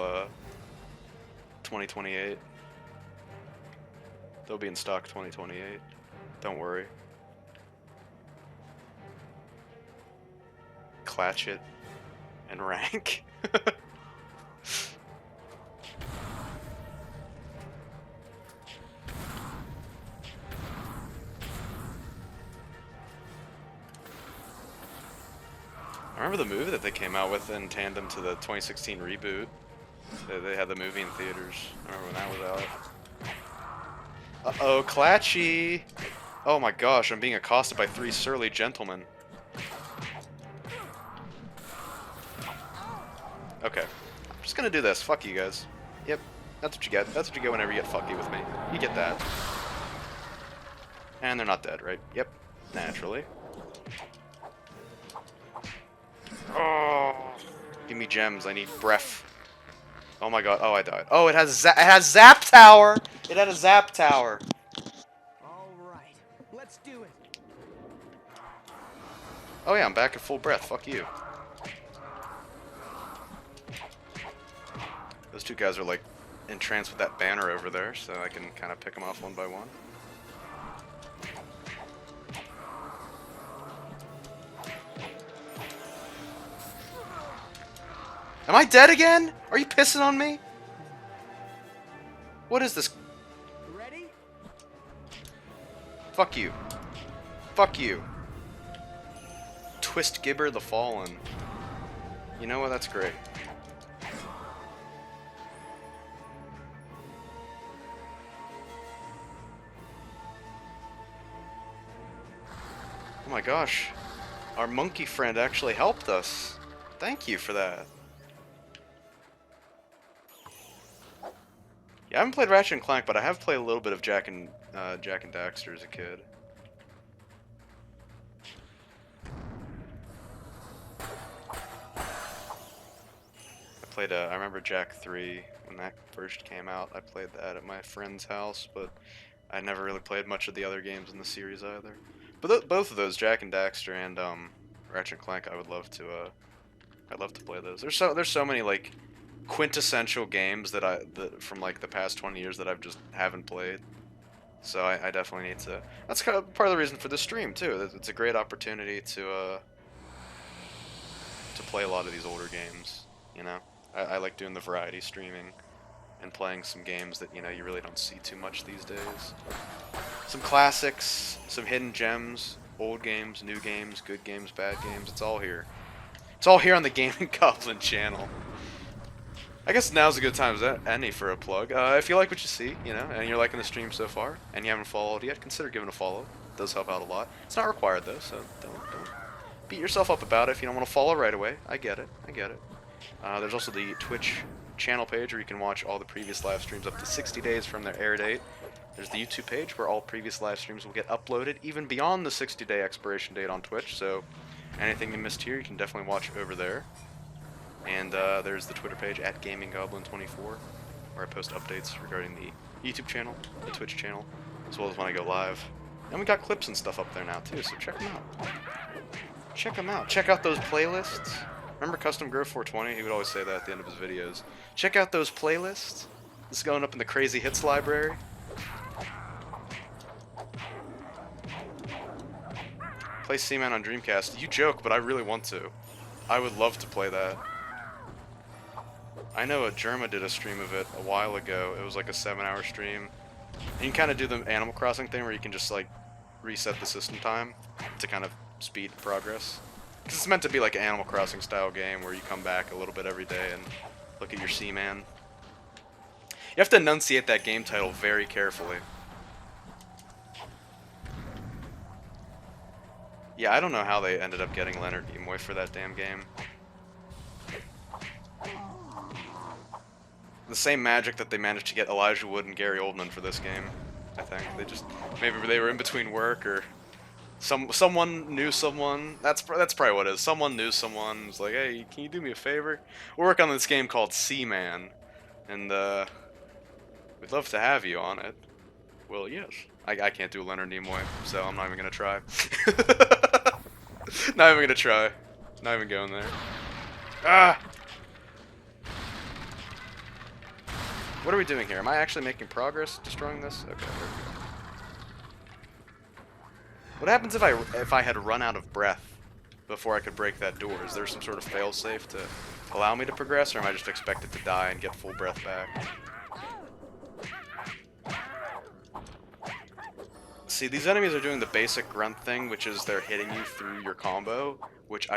2028. They'll be in stock 2028. Don't worry. Clatch it and rank. I remember the movie that they came out with in tandem to the 2016 reboot. They had the movie in theaters. I remember when that was out. Uh-oh, Clatchy! Oh my gosh, I'm being accosted by 3 surly gentlemen. Okay, I'm just gonna do this. Fuck you guys. Yep, that's what you get. That's what you get whenever you get fucky with me. You get that. And they're not dead, right? Yep, naturally. Oh, give me gems. I need breath. Oh my god. Oh, I died. Oh, it has zap tower. It had a zap tower. All right, let's do it. Oh yeah, I'm back at full breath. Fuck you. Those 2 guys are like entranced with that banner over there, so I can kind of pick them off one by one. Am I dead again? Are you pissing on me? What is this? Ready? Fuck you. Fuck you. Twist Gibber the Fallen. You know what? That's great. Oh my gosh. Our monkey friend actually helped us. Thank you for that. Yeah, I haven't played Ratchet and Clank, but I have played a little bit of Jak and Daxter as a kid. I remember Jak 3 when that first came out. I played that at my friend's house, but I never really played much of the other games in the series either. But both of those, Jak and Daxter and Ratchet and Clank, I'd love to play those. There's so many like quintessential games that from like the past 20 years that I've just haven't played. So I definitely need to. That's kind of part of the reason for this stream too. It's a great opportunity to play a lot of these older games. You know, I like doing the variety streaming and playing some games that you really don't see too much these days. Some classics, some hidden gems, old games, new games, good games, bad games. It's all here. It's all here on the Gaming Goblin channel. I guess now's a good time as any for a plug. If you like what you see, and you're liking the stream so far, and you haven't followed yet, consider giving a follow. It does help out a lot. It's not required though, so don't beat yourself up about it if you don't want to follow right away. I get it. I get it. There's also the Twitch channel page where you can watch all the previous live streams up to 60 days from their air date. There's the YouTube page where all previous live streams will get uploaded even beyond the 60-day expiration date on Twitch, so anything you missed here you can definitely watch over there. And there's the Twitter page at GamingGoblin24 where I post updates regarding the YouTube channel, the Twitch channel, as well as when I go live. And we got clips and stuff up there now too, so check them out. Check them out. Check out those playlists. Remember Custom Grove 420? He would always say that at the end of his videos. Check out those playlists. This is going up in the Crazy Hits library. Play Seaman on Dreamcast. You joke, but I really want to. I would love to play that. I know Germa did a stream of it a while ago. It was like a 7-hour stream. And you can kind of do the Animal Crossing thing where you can just like reset the system time to kind of speed progress. Because it's meant to be like an Animal Crossing style game where you come back a little bit every day and look at your Seaman. You have to enunciate that game title very carefully. Yeah, I don't know how they ended up getting Leonard Nimoy for that damn game. The same magic that they managed to get Elijah Wood and Gary Oldman for this game, I think. They just, maybe they were in between work or someone knew someone. That's probably what it is. Someone knew someone. Was like, hey, can you do me a favor? We're working on this game called Seaman, and we'd love to have you on it. Well, yes. I can't do Leonard Nimoy, so I'm not even gonna try. Not even gonna try. Not even going there. Ah! What are we doing here? Am I actually making progress destroying this? Okay, there we go. What happens if I had run out of breath before I could break that door? Is there some sort of failsafe to allow me to progress, or am I just expected to die and get full breath back? See, these enemies are doing the basic grunt thing, which is they're hitting you through your combo, which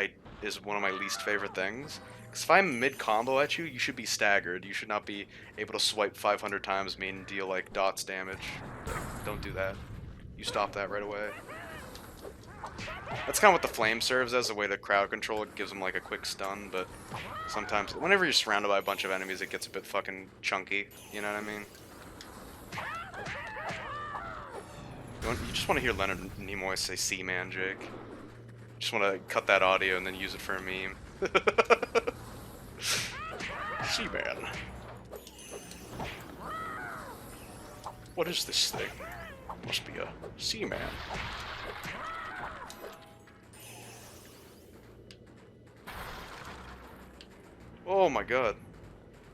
is one of my least favorite things. Because if I'm mid-combo at you, you should be staggered. You should not be able to swipe 500 times me and deal, like, dots damage. Like, don't do that. You stop that right away. That's kind of what the flame serves as, a way to crowd control. It gives them, like, a quick stun, but sometimes, whenever you're surrounded by a bunch of enemies, it gets a bit fucking chunky. You know what I mean? You just want to hear Leonard Nimoy say Seaman, Jake. You just want to cut that audio and then use it for a meme. Seaman. What is this thing? Must be a Seaman. Oh my god.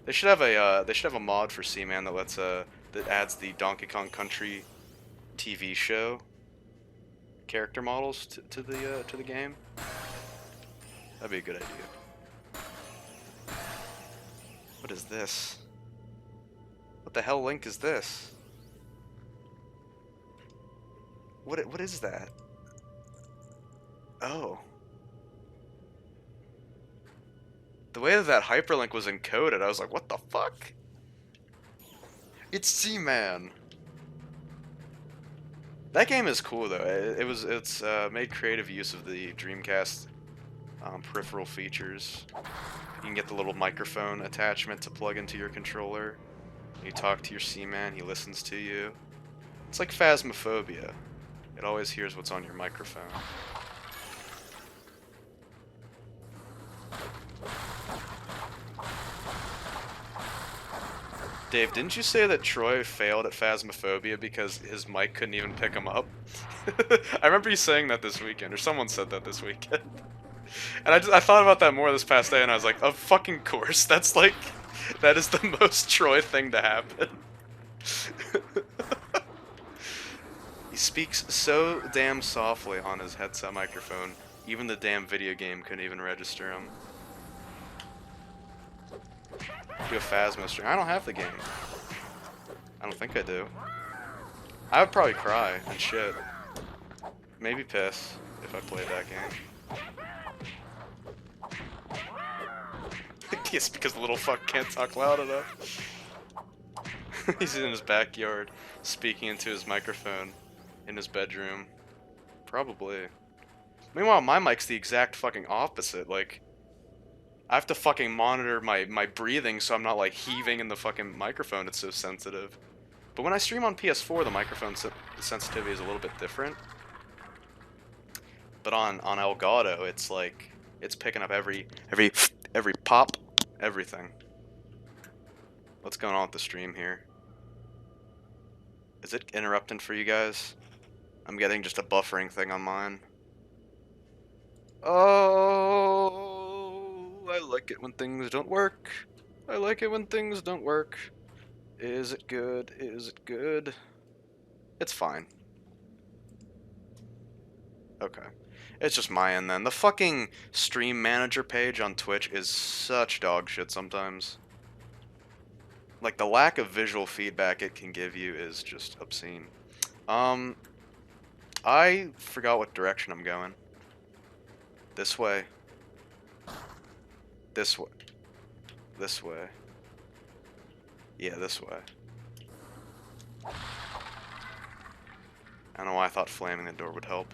They should have a mod for Seaman that lets that adds the Donkey Kong Country TV show character models to the game. That'd be a good idea. What is this? What the hell link is this? What is that? Oh. The way that hyperlink was encoded, I was like, what the fuck? It's Seaman. That game is cool though. It's made creative use of the Dreamcast peripheral features. You can get the little microphone attachment to plug into your controller. You talk to your Seaman, he listens to you. It's like Phasmophobia. It always hears what's on your microphone. Dave, didn't you say that Troy failed at Phasmophobia because his mic couldn't even pick him up? I remember you saying that this weekend, or someone said that this weekend. And I thought about that more this past day, and I was like, of fucking course, that's like, that is the most Troy thing to happen. He speaks so damn softly on his headset microphone, even the damn video game couldn't even register him. Do a Phasmo stream. I don't have the game. I don't think I do. I would probably cry and shit. Maybe piss if I played that game. Yes, because the little fuck can't talk loud enough. He's in his backyard, speaking into his microphone in his bedroom. Probably. Meanwhile, my mic's the exact fucking opposite. Like, I have to fucking monitor my breathing so I'm not, like, heaving in the fucking microphone. It's so sensitive. But when I stream on PS4, the microphone sensitivity is a little bit different. But on Elgato, it's like, it's picking up every pop, everything. What's going on with the stream here? Is it interrupting for you guys? I'm getting just a buffering thing on mine. Oh, I like it when things don't work. I like it when things don't work. Is it good? Is it good? It's fine. Okay. It's just my end then. The fucking stream manager page on Twitch is such dog shit sometimes. Like, the lack of visual feedback it can give you is just obscene. I forgot what direction I'm going. This way. This way. This way. Yeah, this way. I don't know why I thought flaming the door would help.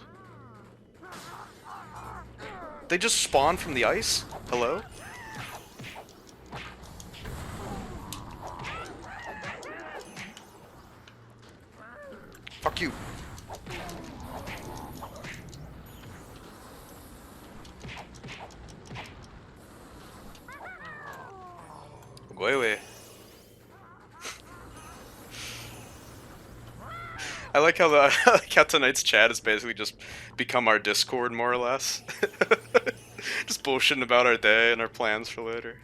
They just spawned from the ice? Hello? Fuck you. Go away. I like how I like how tonight's chat has basically just become our Discord, more or less. Just bullshitting about our day and our plans for later.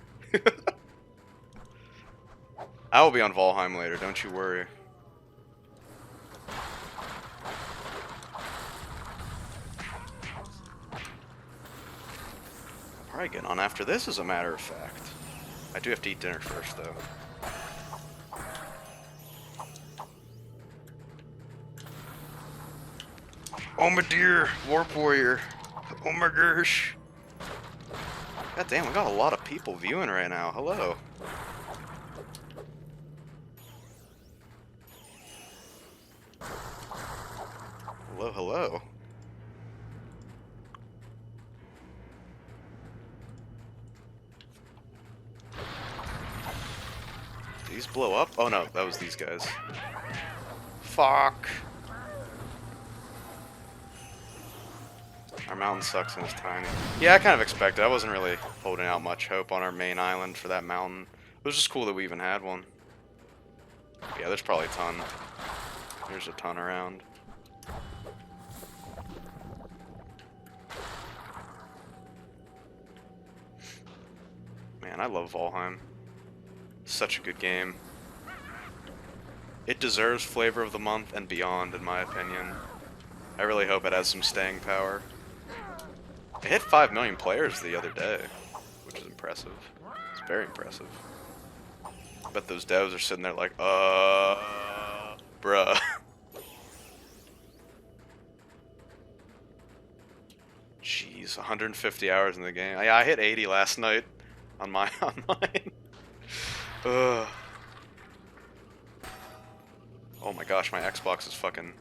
I will be on Valheim later, don't you worry. Probably getting on after this, as a matter of fact. I do have to eat dinner first, though. Oh my dear, Warp Warrior. Oh my gosh. God damn, we got a lot of people viewing right now. Hello. Hello, hello. Did these blow up? Oh no, that was these guys. Fuck. Our mountain sucks and it's tiny. Yeah, I kind of expected. I wasn't really holding out much hope on our main island for that mountain. It was just cool that we even had one. Yeah, there's probably a ton. There's a ton around. Man, I love Valheim. Such a good game. It deserves Flavor of the Month and beyond, in my opinion. I really hope it has some staying power. It hit 5 million players the other day, which is impressive. It's very impressive. I bet those devs are sitting there like, bruh. Jeez, 150 hours in the game. I hit 80 last night on mine. Ugh. Oh my gosh, my Xbox is fucking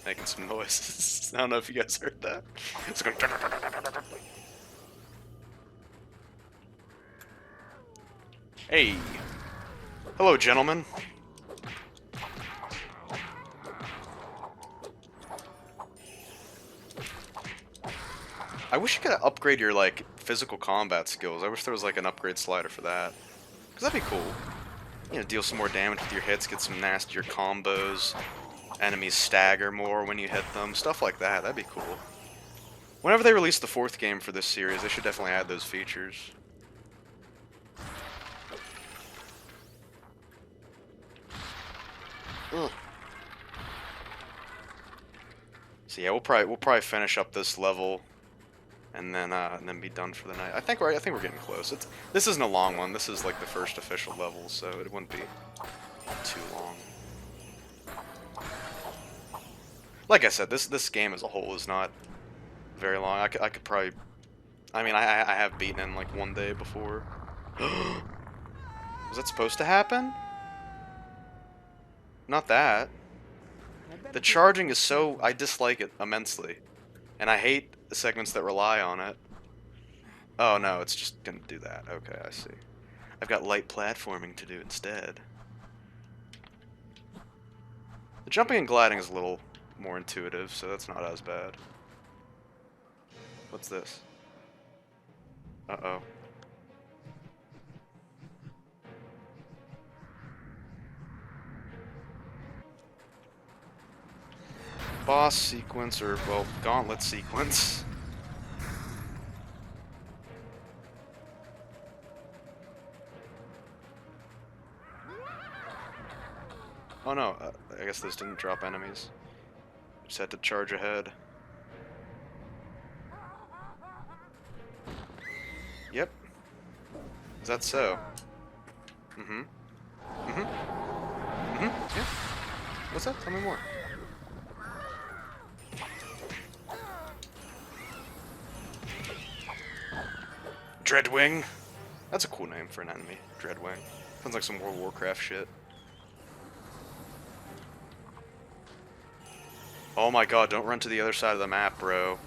making some noises. I don't know if you guys heard that. It's going. Hey. Hello, gentlemen. I wish you could upgrade your, like, physical combat skills. I wish there was, like, an upgrade slider for that. Because that'd be cool. You know, deal some more damage with your hits, get some nastier combos. Enemies stagger more when you hit them. Stuff like that. That'd be cool. Whenever they release the 4th game for this series, they should definitely add those features. Ugh. So yeah, we'll probably finish up this level, and then be done for the night. I think we're getting close. This isn't a long one. This is like the first official level, so it wouldn't be too long. Like I said, this game as a whole is not very long. I could probably, I mean, I have beaten in like one day before. Was that supposed to happen? Not that. The charging is so, I dislike it immensely. And I hate the segments that rely on it. Oh no, it's just gonna do that. Okay, I see. I've got light platforming to do instead. The jumping and gliding is a little more intuitive, so that's not as bad. What's this? Uh-oh. Boss sequence, or, well, gauntlet sequence. Oh no, I guess those didn't drop enemies. Just had to charge ahead. Yep. Is that so? Mm-hmm. Mm-hmm. Mm-hmm. Yeah. What's that? Tell me more. Dreadwing. That's a cool name for an enemy. Dreadwing. Sounds like some World of Warcraft shit. Oh my god, don't run to the other side of the map, bro.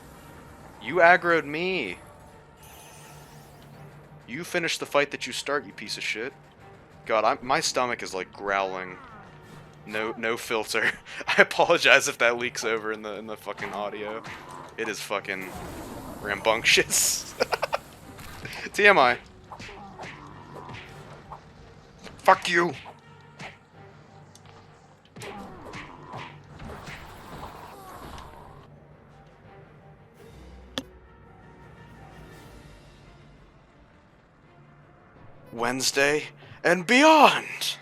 You aggroed me. You finish the fight that you start, you piece of shit. God, my stomach is like growling. No filter. I apologize if that leaks over in the fucking audio. It is fucking rambunctious. TMI. Fuck you. Wednesday and beyond.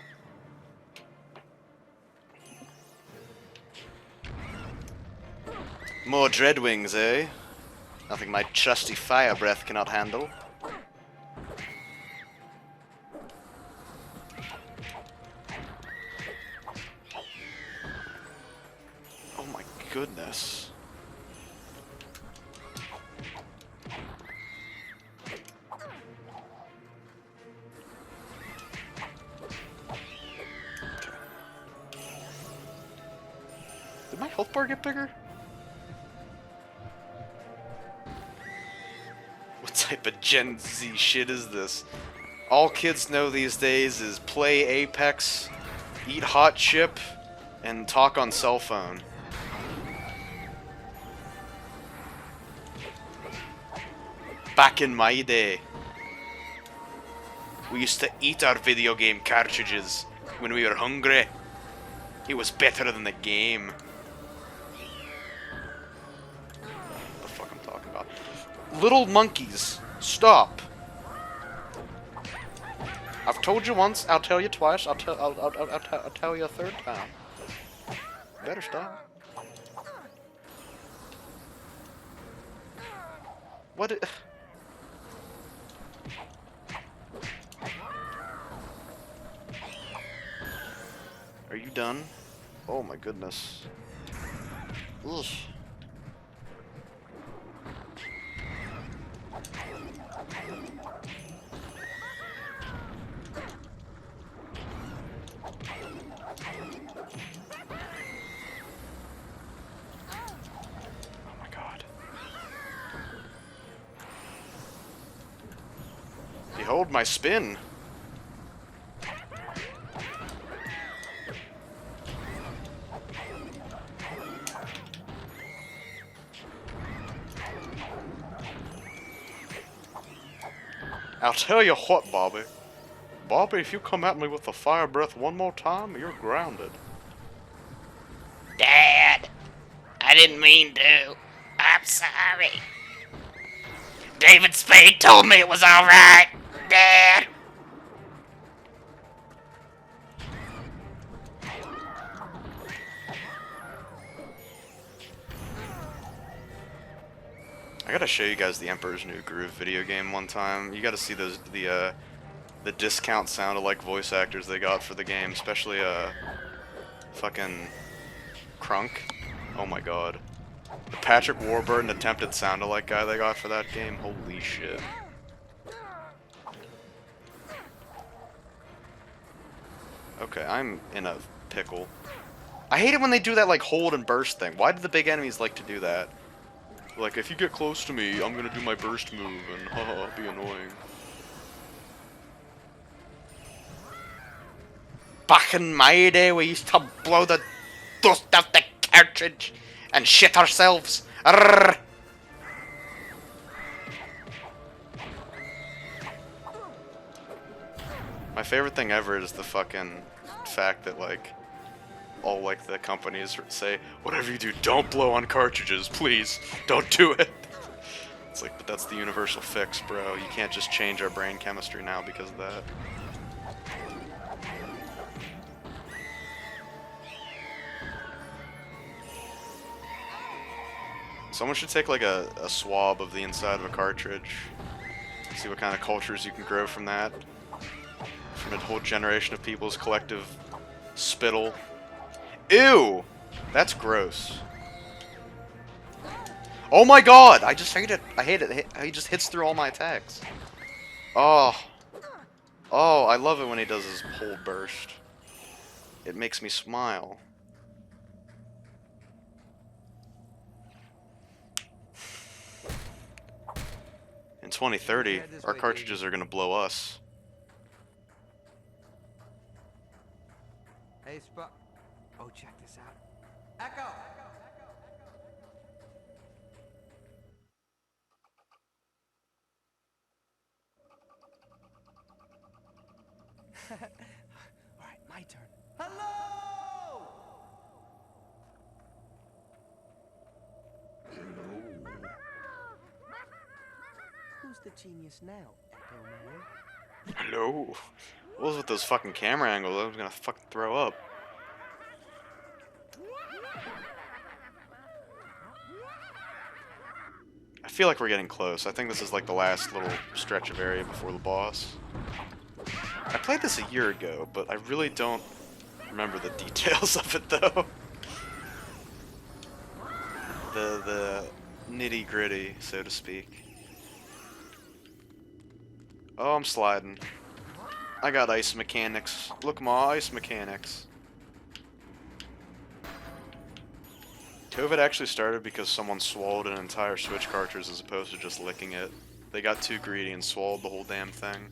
More dreadwings, eh? Nothing my trusty fire breath cannot handle. Oh my goodness. Did my health bar get bigger? What type of Gen Z shit is this? All kids know these days is play Apex, eat hot chip, and talk on cell phone. Back in my day, we used to eat our video game cartridges when we were hungry. It was better than the game. What the fuck I'm talking about? Little monkeys, stop. I've told you once, I'll tell you twice, I'll tell you a third time. Better stop. What Are you done? Oh my goodness. Ugh. Oh my god. Behold my spin. I'll tell you what, Bobby. Bobby, if you come at me with a fire breath one more time, you're grounded. Dad, I didn't mean to. I'm sorry. David Spade told me it was alright. Dad. I gotta show you guys the Emperor's New Groove video game one time. You gotta see those the discount sound-alike voice actors they got for the game, especially fucking Crunk. Oh my god. The Patrick Warburton attempted sound-alike guy they got for that game. Holy shit. Okay, I'm in a pickle. I hate it when they do that like hold and burst thing. Why do the big enemies like to do that? Like, if you get close to me, I'm gonna do my burst move and haha, be annoying. Back in my day, we used to blow the dust off the cartridge and shit ourselves. Arrgh. My favorite thing ever is the fucking fact that, like, all, like, the companies say, whatever you do, don't blow on cartridges, please. Don't do it. It's like, but that's the universal fix, bro. You can't just change our brain chemistry now because of that. Someone should take, like, a swab of the inside of a cartridge. See what kind of cultures you can grow from that. From a whole generation of people's collective spittle. Ew! That's gross. Oh my god! I just hate it. I hate it. He just hits through all my attacks. Oh. Oh, I love it when he does his whole burst. It makes me smile. In 2030, our cartridges are gonna blow us. Hey, oh, check this out. Echo! Alright, my turn. Hello! Who's the genius now, Echo Man? Hello? What was with those fucking camera angles? I was gonna fucking throw up. I feel like we're getting close. I think this is like the last little stretch of area before the boss. I played this a year ago, but I really don't remember the details of it though. The nitty gritty, so to speak. Oh, I'm sliding. I got ice mechanics. Look, ma, ice mechanics. COVID actually started because someone swallowed an entire Switch cartridge as opposed to just licking it. They got too greedy and swallowed the whole damn thing.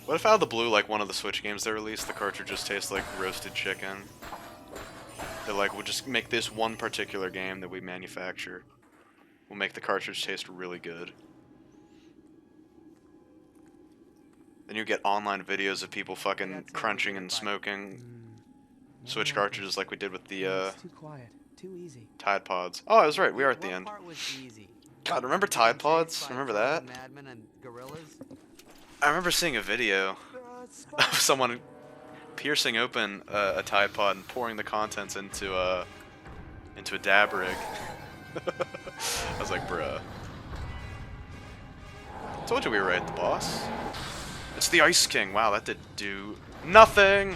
What if out of the blue, like one of the Switch games they released, the cartridges taste like roasted chicken? They're like, we'll just make this one particular game that we manufacture. We'll make the cartridge taste really good. Then you get online videos of people fucking crunching and smoking Switch cartridges like we did with the It's too quiet, too easy. Tide Pods. Oh, I was right, we are at the end. What part was easy? God, remember Tide Pods? Remember that? Madmen and gorillas? I remember seeing a video of someone piercing open a Tide Pod and pouring the contents into a dab rig. I was like, bruh. Told you we were right, the boss. It's the Ice King. Wow, that did do nothing.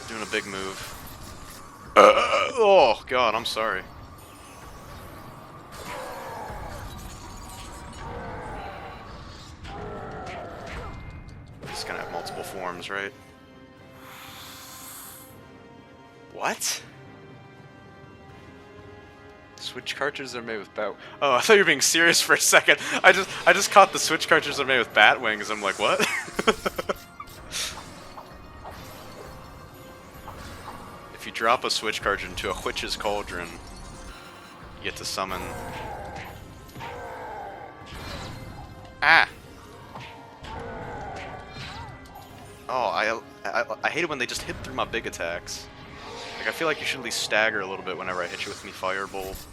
Doing a big move. Oh god, I'm sorry. He's gonna have multiple forms, right? What? Switch cartridges are made with bat. Oh, I thought you were being serious for a second. I just caught the Switch cartridges are made with bat wings. I'm like, what? If you drop a Switch cartridge into a witch's cauldron, you get to summon. Ah. Oh, I hate it when they just hit through my big attacks. Like, I feel like you should at least stagger a little bit whenever I hit you with me Firebolt.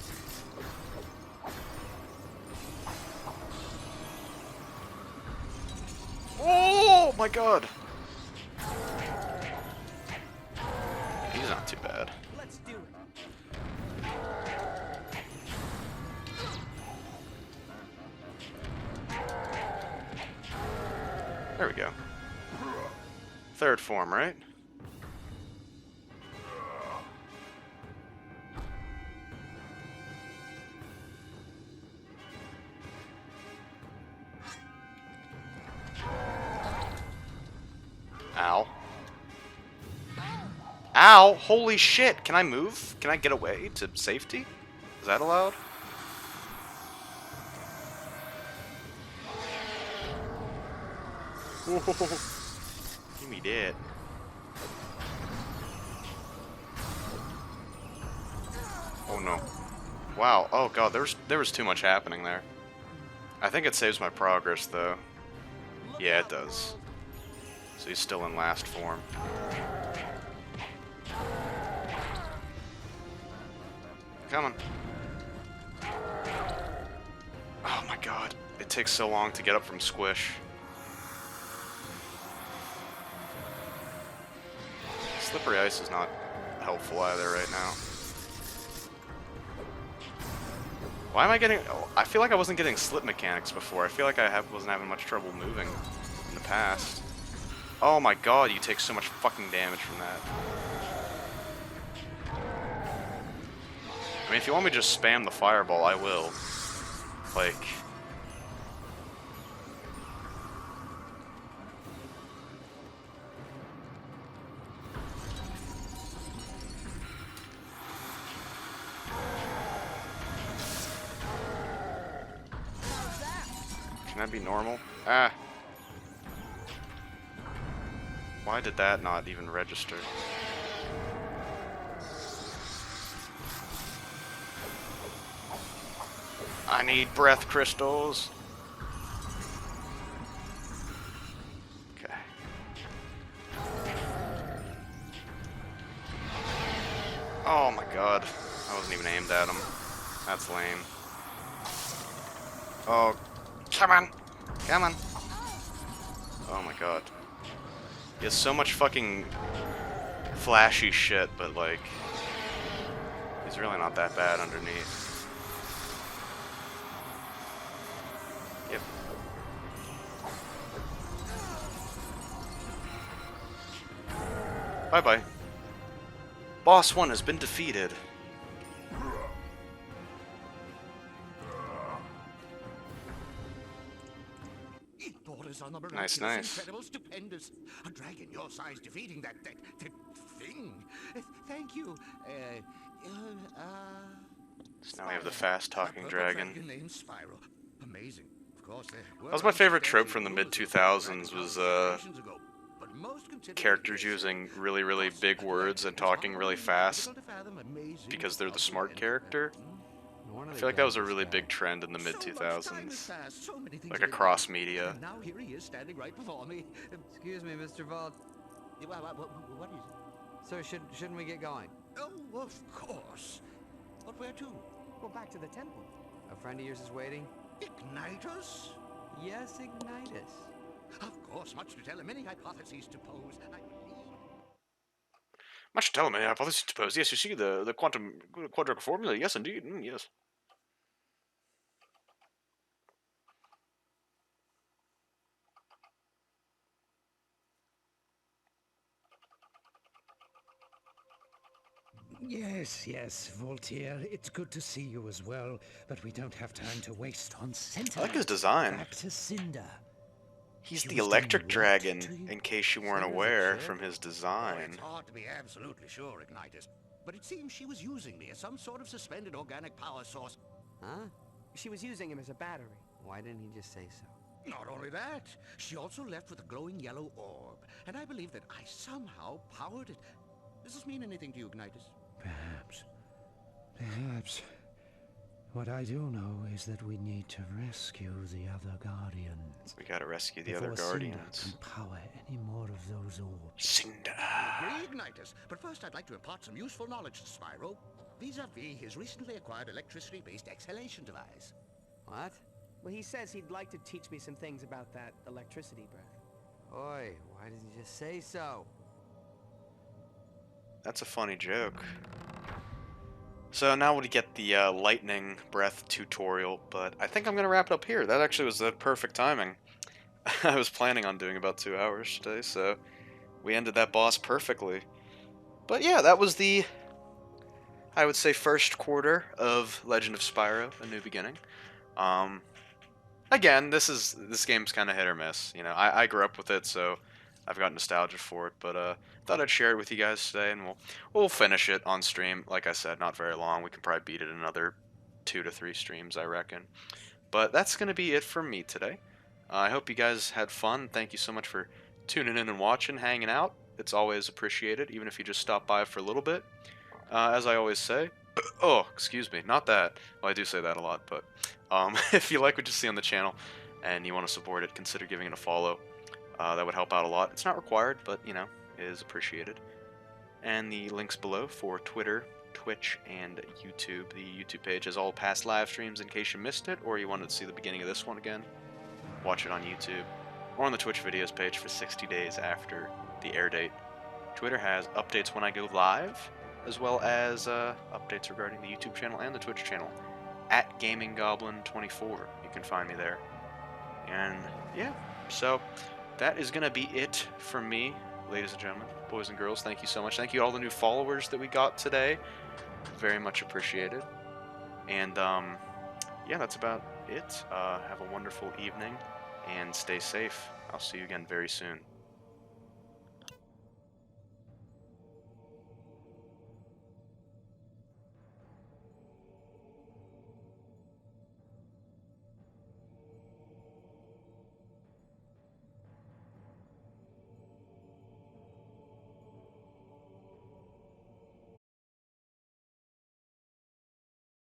Oh my god! He's not too bad. Let's do it. There we go. Third form, right? Ow. Ow! Holy shit! Can I move? Can I get away to safety? Is that allowed? Give me that. Oh no. Wow. Oh god, there was too much happening there. I think it saves my progress though. Yeah, it does. So he's still in last form. Come on. Oh my god. It takes so long to get up from squish. Slippery ice is not helpful either right now. Why am I getting... Oh, I feel like I wasn't getting slip mechanics before. I feel like I wasn't having much trouble moving in the past. Oh my god, you take so much fucking damage from that. I mean, if you want me to just spam the fireball, I will. Like... Can that be normal? Ah. Why did that not even register? I need breath crystals. Okay. Oh my god. I wasn't even aimed at him. That's lame. Oh, come on. Come on. Oh my god. He has so much fucking flashy shit, but like... He's really not that bad underneath. Yep. Bye-bye. Boss 1 has been defeated. Nice, nice. Incredible, stupendous. A dragon your size defeating that thing. Thank you. So now we have the fast-talking dragon. Named Spyro. Amazing. Of course, that was my favorite trope from the mid-2000s, was characters using really, really big words and talking really fast because they're the smart character. I feel like that was a really big trend in the mid-2000s, like across media. Now here he is standing right before me. Excuse me, Mr. Vault. What is it? Sir, shouldn't we get going? Oh, of course. But where to? Well, back to the temple. A friend of yours is waiting? Ignitus? Yes, Ignitus. Of course, much to tell him, many hypotheses to pose. I believe. Much to tell him, hypothesis to pose. Yes, you see the quantum quadratic formula. Yes, indeed. Yes. Yes, Voltaire. It's good to see you as well, but we don't have time to waste on Center. I like his design. Back to Cinder. He's the electric dragon, in case you weren't aware from his Oh, design. it's hard to be absolutely sure, Ignitus. But it seems she was using me as some sort of suspended organic power source. Huh? She was using him as a battery. Why didn't he just say so? Not only that, she also left with a glowing yellow orb, and I believe that I somehow powered it. Does this mean anything to you, Ignitus? Perhaps. What I do know is that we need to rescue the other Guardians. We gotta rescue the before other Cinder Guardians. can power any more of those orbs. Cinder. Agree, Ignitus. But first I'd like to impart some useful knowledge to Spyro, vis-a-vis his recently acquired electricity-based exhalation device. What? Well, he says he'd like to teach me some things about that electricity breath. Oi, why didn't you just say so? That's a funny joke. So now we get the lightning breath tutorial, but I think I'm going to wrap it up here. That actually was the perfect timing. I was planning on doing about 2 hours today, so we ended that boss perfectly. But yeah, that was the, I would say, first quarter of Legend of Spyro: A New Beginning. Again, this game's kind of hit or miss. You know, I grew up with it, so I've got nostalgia for it, but thought I'd share it with you guys today, and we'll finish it on stream. Like I said, not very long. We can probably beat it in another 2 to 3 streams, I reckon. But that's gonna be it from me today. I hope you guys had fun. Thank you so much for tuning in and watching, hanging out. It's always appreciated, even if you just stop by for a little bit. As I always say, oh, excuse me, not that. Well, I do say that a lot, but if you like what you see on the channel and you want to support it, consider giving it a follow. That would help out a lot. It's not required, but, you know, it is appreciated. And the links below for Twitter, Twitch, and YouTube. The YouTube page has all past live streams in case you missed it, or you wanted to see the beginning of this one again. Watch it on YouTube, or on the Twitch videos page for 60 days after the air date. Twitter has updates when I go live, as well as updates regarding the YouTube channel and the Twitch channel. At GamingGoblin24, you can find me there. And yeah, so that is going to be it from me, ladies and gentlemen, boys and girls. Thank you so much. Thank you to all the new followers that we got today. Very much appreciated. And yeah, that's about it. Have a wonderful evening and stay safe. I'll see you again very soon.